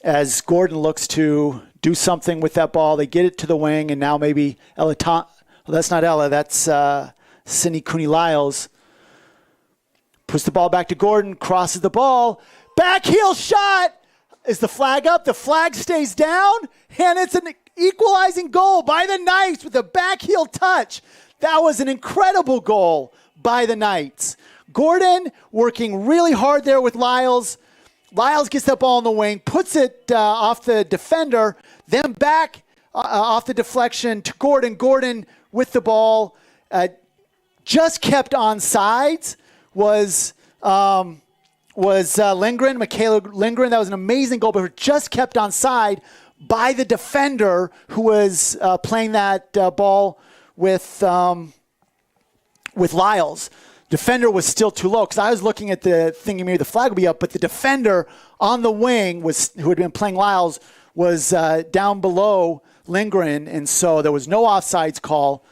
as Gordon looks to do something with that ball. They get it to the wing, and now maybe Ella well, that's not Ella. That's Cindy Cooney-Lyles. Puts the ball back to Gordon, crosses the ball. Back heel shot. Is the flag up? The flag stays down, and it's an equalizing goal by the Knights with a back heel touch. That was an incredible goal by the Knights. Gordon working really hard there with Lyles. Lyles gets that ball in the wing, puts it off the defender, then back off the deflection to Gordon. Gordon with the ball, just kept on sides, was Lindgren, Michaela Lindgren. That was an amazing goal, but just kept on side by the defender who was playing that ball with Lyles. Defender was still too low because I was looking at the thinking maybe the flag would be up, but the defender on the wing who had been playing Lyles was down below Lindgren, and so there was no offsides call.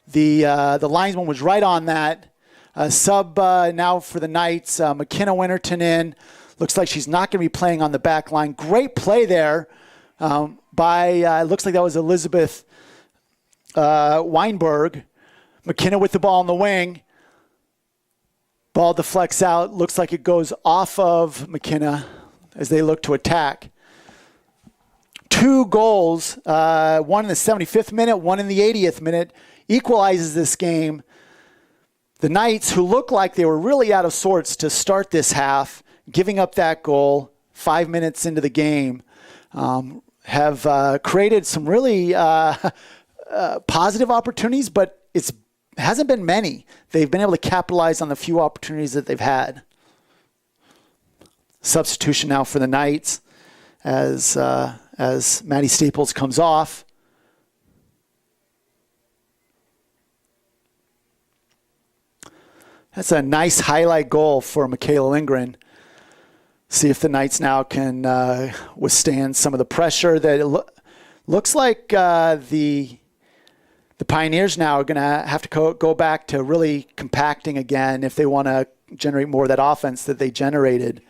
The linesman was right on that. Sub now for the Knights, McKenna Winterton in. Looks like she's not going to be playing on the back line. Great play there by, looks like that was Elizabeth Weinberg. McKenna with the ball in the wing. Ball deflects out. Looks like it goes off of McKenna as they look to attack. 2 goals, one in the 75th minute, one in the 80th minute, equalizes this game. The Knights, who looked like they were really out of sorts to start this half, giving up that goal 5 minutes into the game, have created some really positive opportunities, but it hasn't been many. They've been able to capitalize on the few opportunities that they've had. Substitution now for the Knights as Maddie Staples comes off. That's a nice highlight goal for Michaela Lindgren. See if the Knights now can withstand some of the pressure that it looks like the Pioneers now are going to have to go back to really compacting again if they want to generate more of that offense that they generated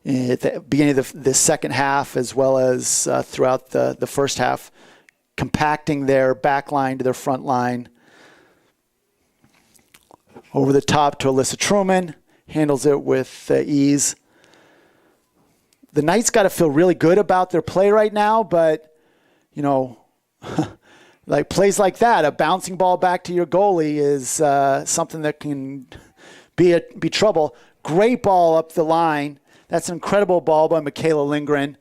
at the beginning of the second half as well as throughout the first half, compacting their back line to their front line. Over the top to Alyssa Truman, handles it with ease. The Knights got to feel really good about their play right now, but, you know, like plays like that, a bouncing ball back to your goalie is something that can be trouble. Great ball up the line. That's an incredible ball by Michaela Lindgren.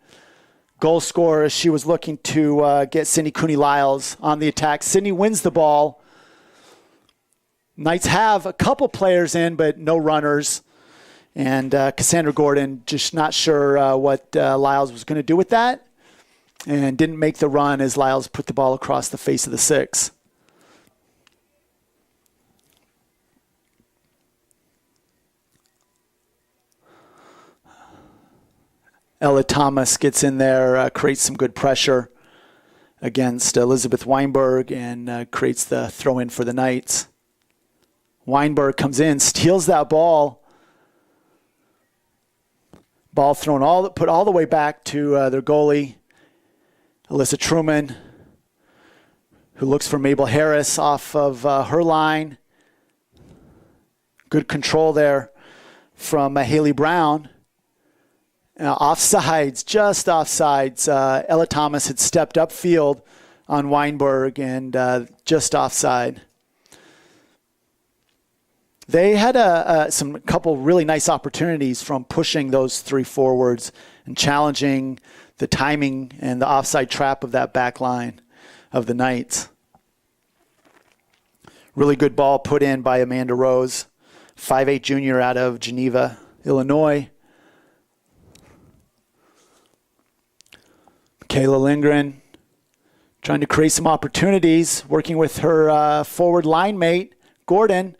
Goal scorer, she was looking to get Cindy Cooney-Lyles on the attack. Cindy wins the ball. Knights have a couple players in, but no runners. And Cassandra Gordon just not sure what Lyles was going to do with that and didn't make the run as Lyles put the ball across the face of the 6. Ella Thomas gets in there, creates some good pressure against Elizabeth Weinberg and creates the throw-in for the Knights. Weinberg comes in, steals that ball. Ball thrown put all the way back to their goalie, Alyssa Truman, who looks for Mabel Harris off of her line. Good control there from Haley Brown. Offsides, just offsides. Ella Thomas had stepped upfield on Weinberg and just offside. They had a couple really nice opportunities from pushing those three forwards and challenging the timing and the offside trap of that back line of the Knights. Really good ball put in by Amanda Rose, 5'8" junior out of Geneva, Illinois. Kayla Lindgren trying to create some opportunities, working with her forward line mate, Gordon.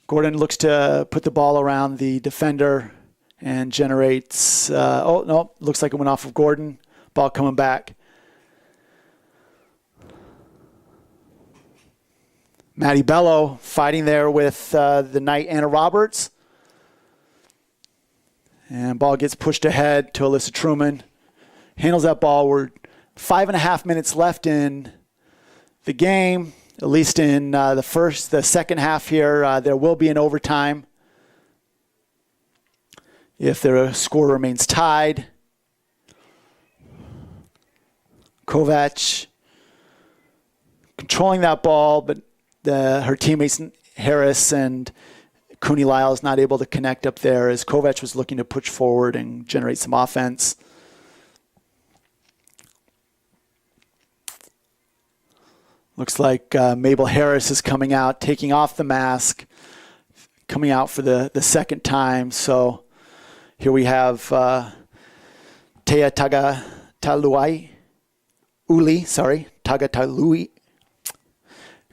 Gordon looks to put the ball around the defender and generates, looks like it went off of Gordon. Ball coming back. Maddie Bello fighting there with the Knight Anna Roberts. And ball gets pushed ahead to Alyssa Truman. Handles that ball. We're 5.5 minutes left in the game. At least in the second half here, there will be an overtime if the score remains tied. Kovac controlling that ball, but her teammates Harris and Cooney Lyles not able to connect up there as Kovac was looking to push forward and generate some offense. Looks like Mabel Harris is coming out, taking off the mask, coming out for the second time. So here we have Tea Tagatalui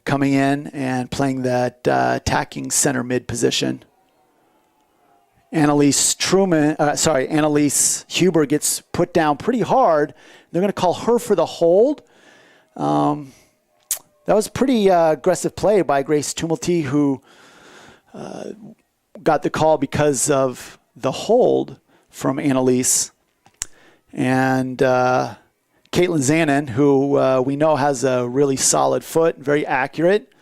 coming in and playing that attacking center mid position. Annalise Huber gets put down pretty hard. They're going to call her for the hold. That was pretty aggressive play by Grace Tumulty, who got the call because of the hold from Annalise. And Caitlin Zanin, who we know has a really solid foot, very accurate,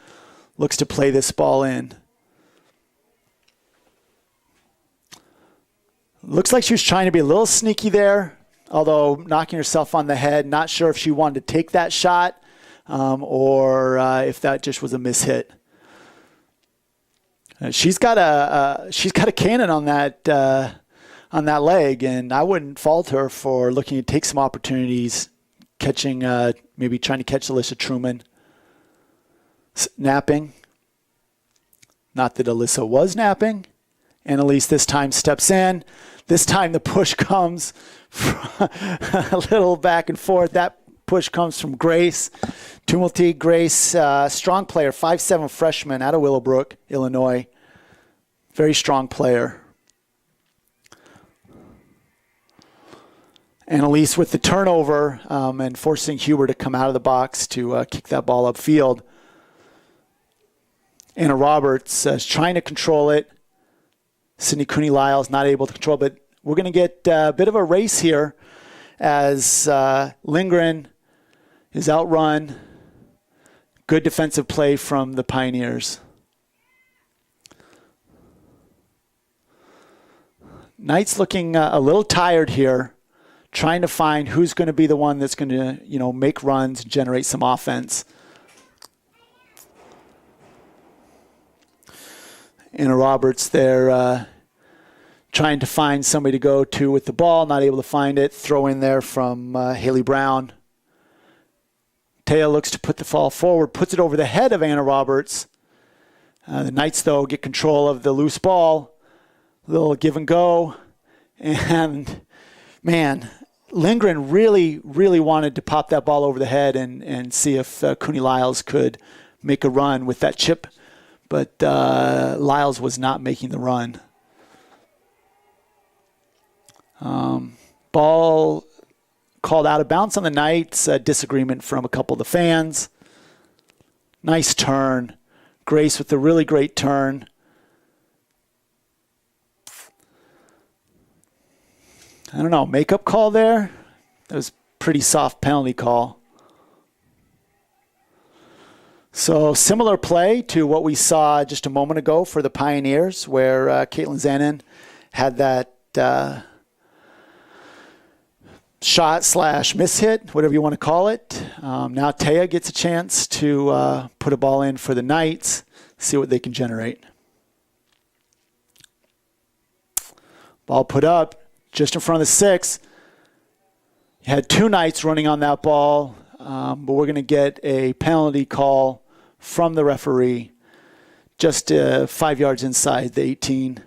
looks to play this ball in. Looks like she was trying to be a little sneaky there, although knocking herself on the head. Not sure if she wanted to take that shot. Or if that just was a mishit. She's got a cannon on that leg, and I wouldn't fault her for looking to take some opportunities, catching maybe trying to catch Alyssa Truman napping. Not that Alyssa was napping. Annalise this time steps in. This time the push comes a little back and forth. That push comes from Grace Tumulty. Grace, strong player, 5'7" freshman out of Willowbrook, Illinois. Very strong player. Annalise with the turnover and forcing Huber to come out of the box to kick that ball upfield. Anna Roberts is trying to control it. Sydney Cooney Lyles not able to control, but we're going to get a bit of a race here as Lindgren is outrun. Good defensive play from the Pioneers. Knights looking a little tired here, trying to find who's going to be the one that's going to, make runs, generate some offense. Anna Roberts there trying to find somebody to go to with the ball, not able to find it. Throw in there from Haley Brown. Taya looks to put the ball forward, puts it over the head of Anna Roberts. The Knights, though, get control of the loose ball. A little give and go. And, man, Lindgren really, really wanted to pop that ball over the head and see if Cooney Lyles could make a run with that chip. But Lyles was not making the run. Ball called out of bounds on the Knights. Disagreement from a couple of the fans. Nice turn. Grace with a really great turn. I don't know, makeup call there? That was pretty soft penalty call. So similar play to what we saw just a moment ago for the Pioneers, where Caitlin Zanin had that shot slash miss hit, whatever you want to call it. Now Taya gets a chance to put a ball in for the Knights, see what they can generate. Ball put up just in front of the 6. You had 2 Knights running on that ball, but we're going to get a penalty call from the referee just 5 yards inside the 18.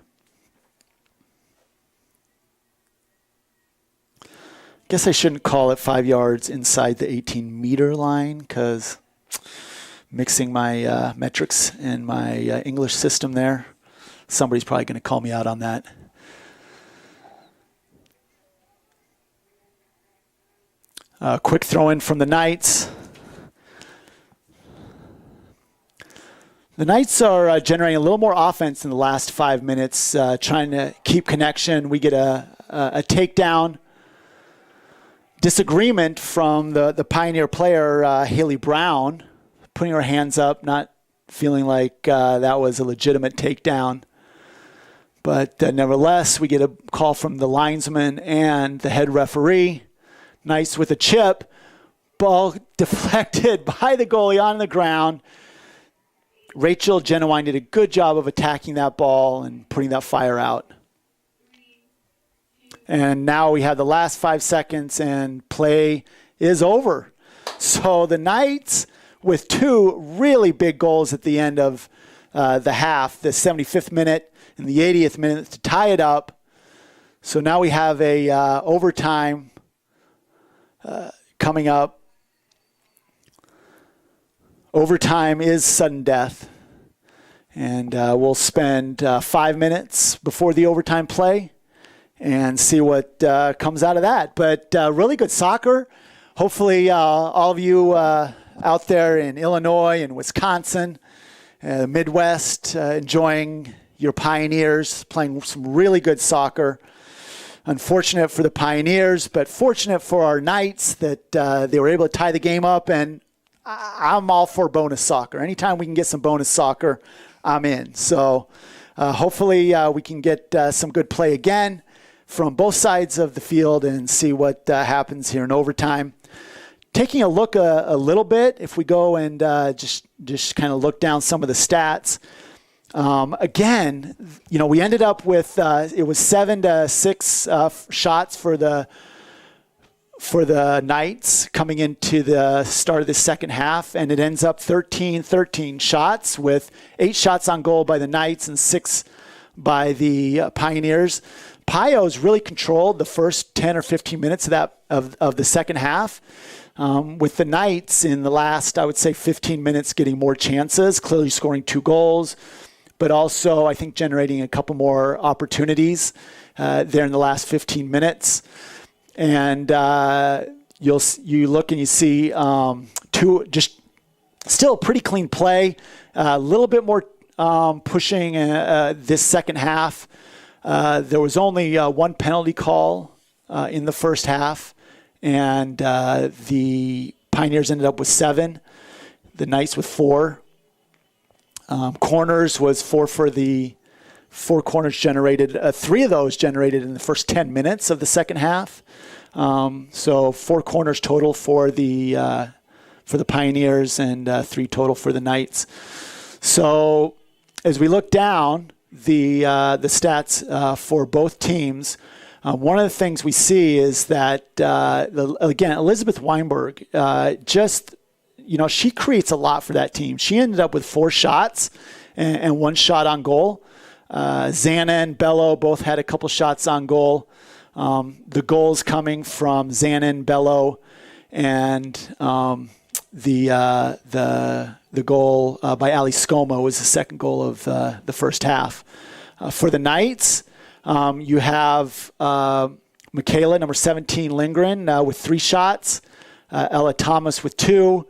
Guess I shouldn't call it 5 yards inside the 18-meter line because mixing my metrics and my English system there, somebody's probably going to call me out on that. Quick throw in from the Knights. The Knights are generating a little more offense in the last 5 minutes, trying to keep connection. We get a takedown. Disagreement from the Pioneer player, Haley Brown, putting her hands up, not feeling like that was a legitimate takedown. But nevertheless, we get a call from the linesman and the head referee. Nice with a chip. Ball deflected by the goalie on the ground. Rachel Genuine did a good job of attacking that ball and putting that fire out. And now we have the last 5 seconds and play is over. So the Knights with 2 really big goals at the end of the half, the 75th minute and the 80th minute to tie it up. So now we have a overtime coming up. Overtime is sudden death. And we'll spend 5 minutes before the overtime play and see what comes out of that. But really good soccer. Hopefully all of you out there in Illinois and Wisconsin, Midwest, enjoying your Pioneers, playing some really good soccer. Unfortunate for the Pioneers, but fortunate for our Knights that they were able to tie the game up. And I'm all for bonus soccer. Anytime we can get some bonus soccer, I'm in. So hopefully we can get some good play again from both sides of the field and see what happens here in overtime. Taking a look a little bit, if we go and just kind of look down some of the stats. Again, you know, we ended up with it was 7-6 shots for the Knights coming into the start of the second half, and it ends up 13 shots with 8 shots on goal by the Knights and 6 by the Pioneers. Pio's really controlled the first 10 or 15 minutes of the second half, with the Knights in the last, I would say, 15 minutes getting more chances, clearly scoring 2 goals, but also I think generating a couple more opportunities there in the last 15 minutes. And you look and you see 2 just still pretty clean play, a little bit more pushing this second half. There was only 1 penalty call in the first half, and the Pioneers ended up with 7, the Knights with 4. Corners was 4 for the 4 corners generated. 3 of those generated in the first 10 minutes of the second half. So 4 corners total for the Pioneers and 3 total for the Knights. So as we look down the stats for both teams, one of the things we see is that again, Elizabeth Weinberg she creates a lot for that team. She ended up with 4 shots and 1 shot on goal. Xana and Bello both had a couple shots on goal. The goals coming from Xana and Bello, and the goal by Ali Scoma was the second goal of the first half. For the Knights, you have Michaela, number 17, Lindgren, with 3 shots. Ella Thomas with 2.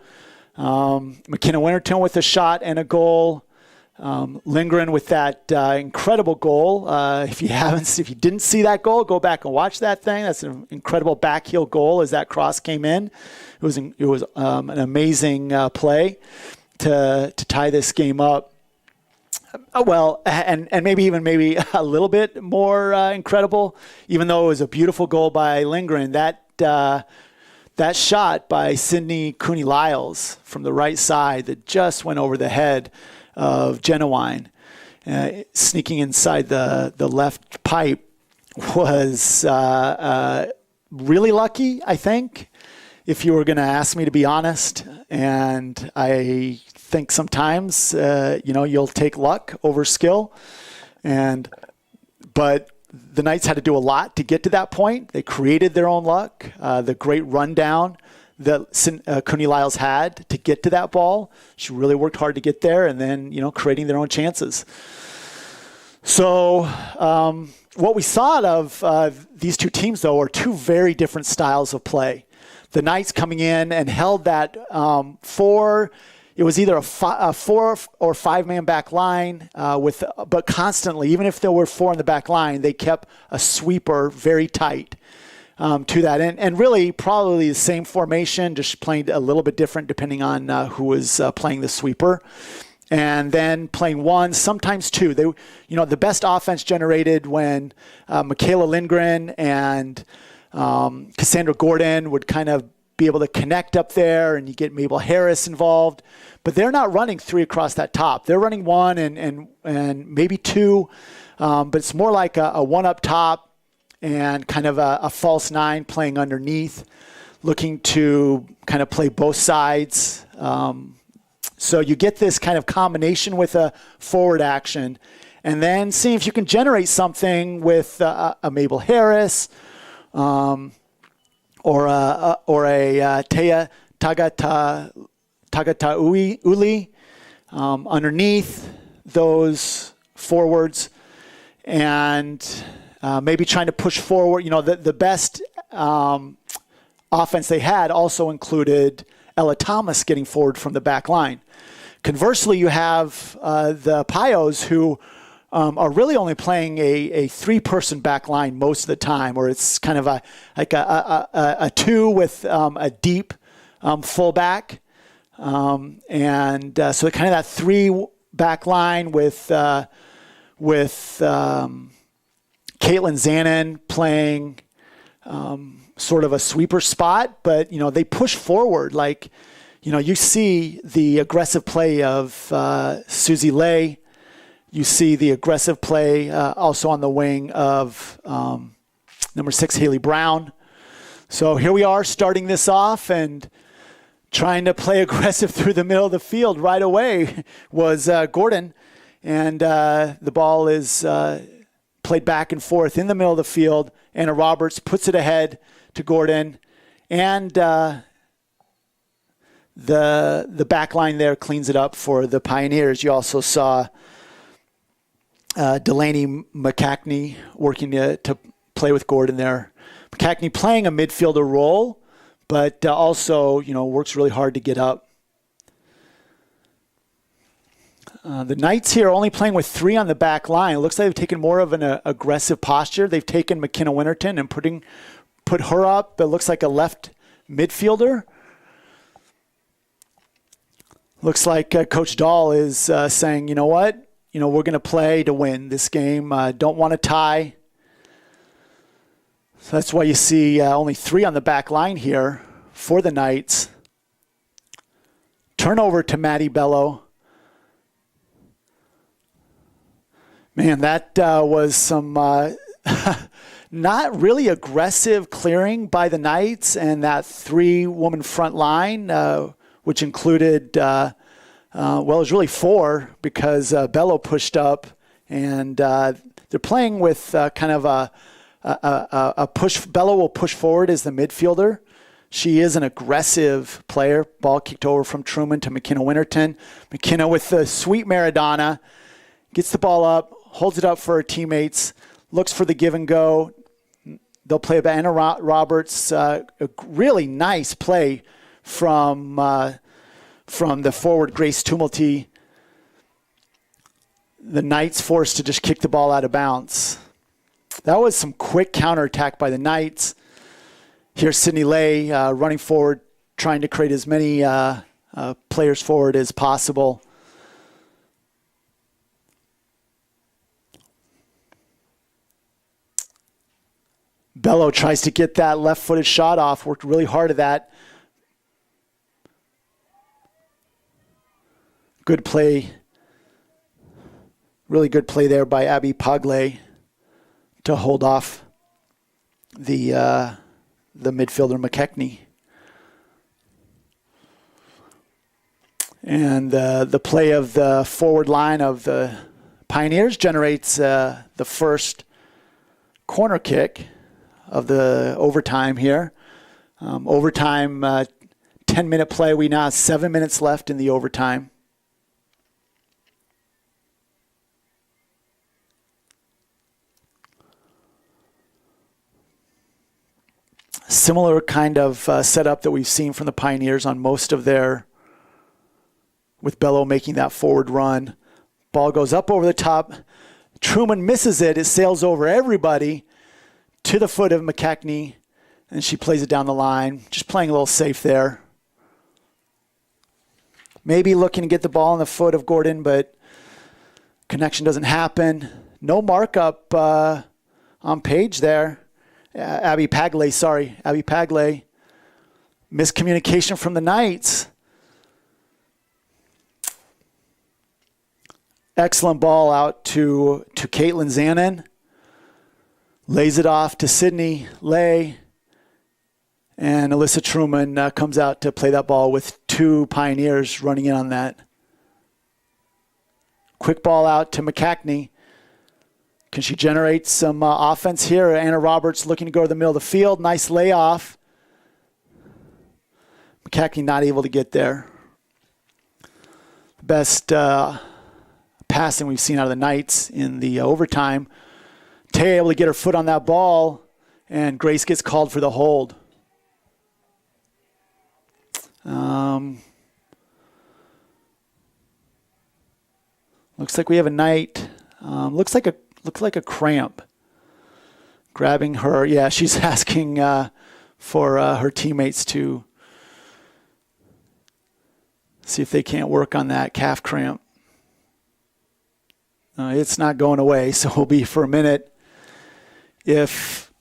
McKenna Winterton with a shot and a goal. Lindgren with that incredible goal. If you didn't see that goal, go back and watch that thing. That's an incredible backheel goal as that cross came in. It was an amazing play to tie this game up. Well, and maybe a little bit more incredible, even though it was a beautiful goal by Lindgren. That that shot by Sydney Cooney-Lyles from the right side that just went over the head of Genuine, sneaking inside the left pipe, was really lucky, I think, if you were going to ask me to be honest. And I think sometimes, you'll take luck over skill. But the Knights had to do a lot to get to that point. They created their own luck. The great rundown that Cooney-Lyles had to get to that ball. She really worked hard to get there, and then, creating their own chances. So what we saw of these two teams, though, are two very different styles of play. The Knights coming in and held that it was either a 4 or 5 man back line but constantly, even if there were 4 in the back line, they kept a sweeper very tight to that. And really probably the same formation, just playing a little bit different depending on who was playing the sweeper. And then playing 1, sometimes 2. The best offense generated when Michaela Lindgren and Cassandra Gordon would kind of be able to connect up there, and you get Mabel Harris involved. But they're not running 3 across that top. They're running 1 and maybe 2, but it's more like a 1 up top and kind of a false 9 playing underneath, looking to kind of play both sides. So you get this kind of combination with a forward action, and then seeing if you can generate something with a Mabel Harris, or a Tea Tagatauli underneath those forwards, and maybe trying to push forward. The best offense they had also included Ella Thomas getting forward from the back line. Conversely, you have the Pios, who are really only playing a 3-person back line most of the time, or it's kind of a 2 with a deep fullback. So kind of that 3 back line with Caitlin Zanin playing sort of a sweeper spot, but they push forward. You see the aggressive play of Susie Lay. You see the aggressive play also on the wing of number 6, Haley Brown. So here we are starting this off, and trying to play aggressive through the middle of the field right away was Gordon. And the ball is played back and forth in the middle of the field. Anna Roberts puts it ahead to Gordon. And the back line there cleans it up for the Pioneers. You also saw Delaney McCackney working to play with Gordon there. McCackney playing a midfielder role, but also, works really hard to get up. The Knights here are only playing with 3 on the back line. It looks like they've taken more of an aggressive posture. They've taken McKenna Winterton and put her up. It looks like a left midfielder. Looks like Coach Dahl is saying, you know what? We're going to play to win this game. Don't want to tie. So that's why you see only 3 on the back line here for the Knights. Turnover to Maddie Bello. Man, that was some not really aggressive clearing by the Knights, and that 3-woman front line, which included, it was really 4 because Bello pushed up, and they're playing with kind of a push. Bello will push forward as the midfielder. She is an aggressive player. Ball kicked over from Truman to McKenna Winterton. McKenna with the sweet Maradona, gets the ball up, holds it up for her teammates, looks for the give and go. They'll play about Anna Roberts. A really nice play from the forward, Grace Tumulty. The Knights forced to just kick the ball out of bounds. That was some quick counterattack by the Knights. Here's Sydney Lay running forward, trying to create as many players forward as possible. Bello tries to get that left-footed shot off, worked really hard at that. Good play. Really good play there by Abby Pagle to hold off the midfielder McKechnie. And the play of the forward line of the Pioneers generates the first corner kick of the overtime here. Overtime, 10-minute play. We now have 7 minutes left in the overtime. Similar kind of setup that we've seen from the Pioneers on most of their, with Bello making that forward run. Ball goes up over the top. Truman misses it. It sails over everybody to the foot of McKechnie, and she plays it down the line. Just playing a little safe there. Maybe looking to get the ball in the foot of Gordon, but connection doesn't happen. No markup on Page there. Abby Pagle. Miscommunication from the Knights. Excellent ball out to Caitlin Zanin. Lays it off to Sydney Lay. And Alyssa Truman comes out to play that ball with two Pioneers running in on that. Quick ball out to McKechnie. Can she generate some offense here? Anna Roberts looking to go to the middle of the field. Nice layoff. McKechnie not able to get there. Best passing we've seen out of the Knights in the overtime. Tay able to get her foot on that ball, and Grace gets called for the hold. Looks like we have a Knight. Looks like a cramp. Grabbing her. Yeah, she's asking for her teammates to see if they can't work on that calf cramp. It's not going away, so we'll be for a minute. If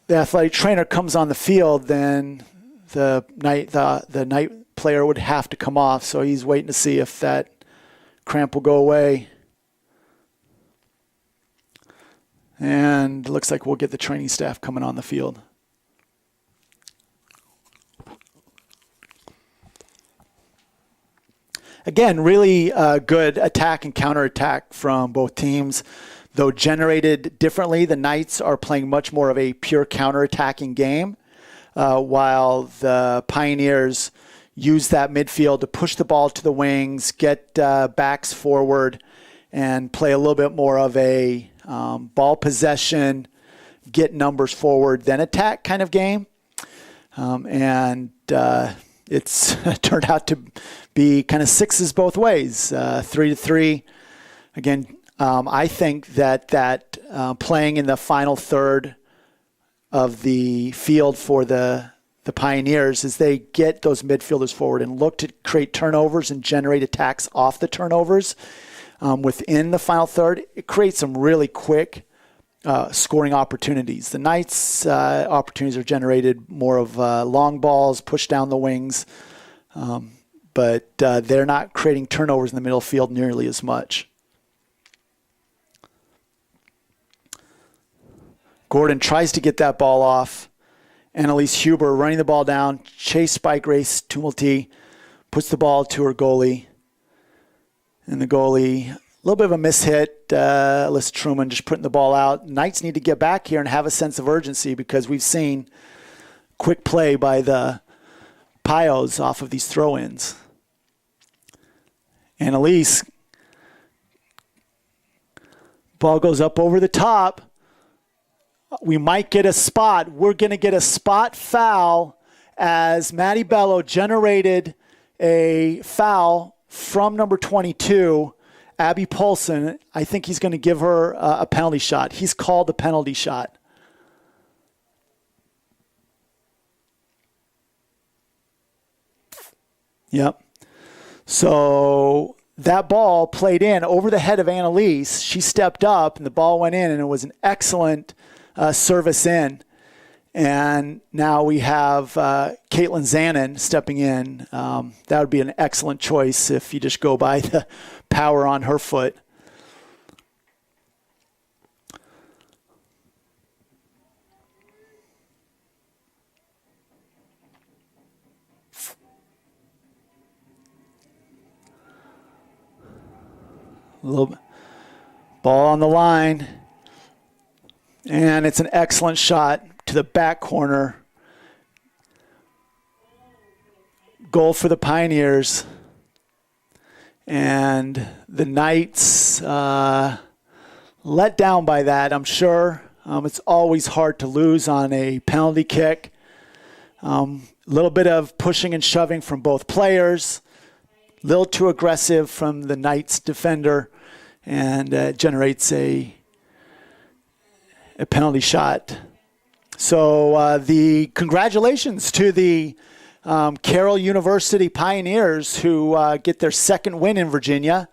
the athletic trainer comes on the field, then the Knight player would have to come off, so he's waiting to see if that cramp will go away. And looks like we'll get the training staff coming on the field. Again, really good attack and counterattack from both teams. Though generated differently, the Knights are playing much more of a pure counterattacking game, while the Pioneers use that midfield to push the ball to the wings, get backs forward, and play a little bit more of a ball possession, get numbers forward, then attack kind of game. It's turned out to be kind of sixes both ways, 3-3. Again, I think that playing in the final third of the field for the Pioneers is they get those midfielders forward and look to create turnovers and generate attacks off the turnovers. Within the final third, it creates some really quick scoring opportunities. The Knights' opportunities are generated more of long balls, push down the wings, but they're not creating turnovers in the middle field nearly as much. Gordon tries to get that ball off. Annalise Huber running the ball down, chased by Grace Tumulty, puts the ball to her goalie. And the goalie, a little bit of a mishit. Alyssa Truman just putting the ball out. Knights need to get back here and have a sense of urgency because we've seen quick play by the Pios off of these throw-ins. Annalise, ball goes up over the top. We might get a spot. We're going to get a spot foul as Maddie Bello generated a foul from number 22, Abby Polson. I think he's going to give her a penalty shot. He's called a penalty shot. Yep. So that ball played in over the head of Annalise. She stepped up and the ball went in, and it was an excellent service in. And now we have Caitlin Zanin stepping in. That would be an excellent choice if you just go by the power on her foot. A little ball on the line. And it's an excellent shot to the back corner. Goal for the Pioneers. And the Knights let down by that, I'm sure. It's always hard to lose on a penalty kick. A little bit of pushing and shoving from both players. A little too aggressive from the Knights defender. And generates a penalty shot. So the congratulations to the Carroll University Pioneers who get their second win in Virginia.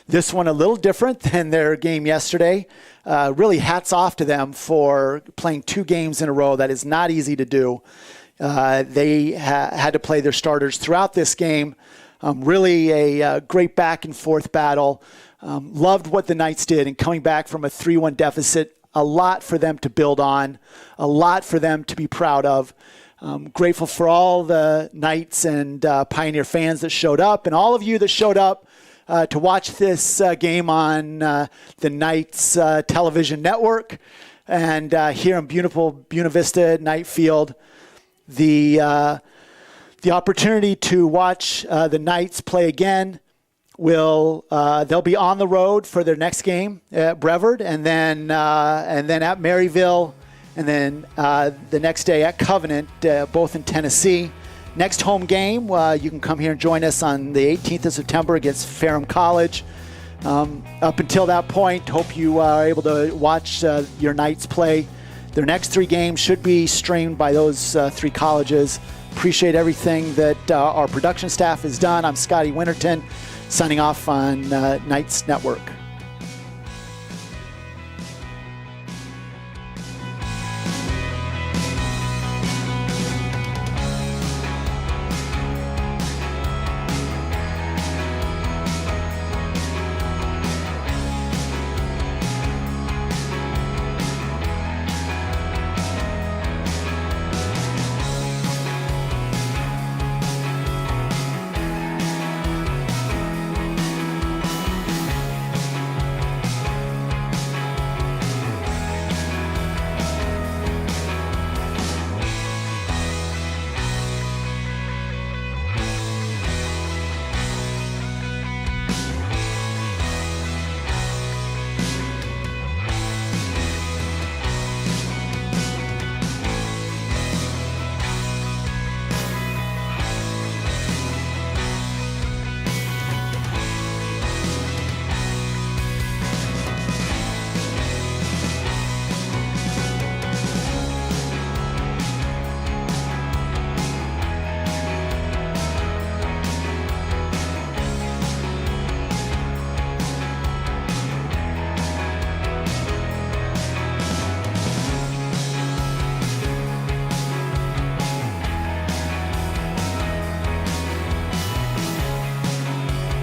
This one a little different than their game yesterday. Really hats off to them for playing 2 games in a row. That is not easy to do. They had to play their starters throughout this game. Really a great back and forth battle. Loved what the Knights did and coming back from a 3-1 deficit. A lot for them to build on, a lot for them to be proud of. Grateful for all the Knights and Pioneer fans that showed up, and all of you that showed up to watch this game on the Knights television network and here in beautiful Buena Vista Knight Field. The opportunity to watch the Knights play again. They'll be on the road for their next game at Brevard, and then at Maryville, and then the next day at Covenant, both in Tennessee. Next home game, you can come here and join us on the 18th of September against Ferrum College. Up until that point, hope you are able to watch your Knights play. Their next 3 games should be streamed by those 3 colleges. Appreciate everything that our production staff has done. I'm Scotty Winterton, signing off on Knights Network.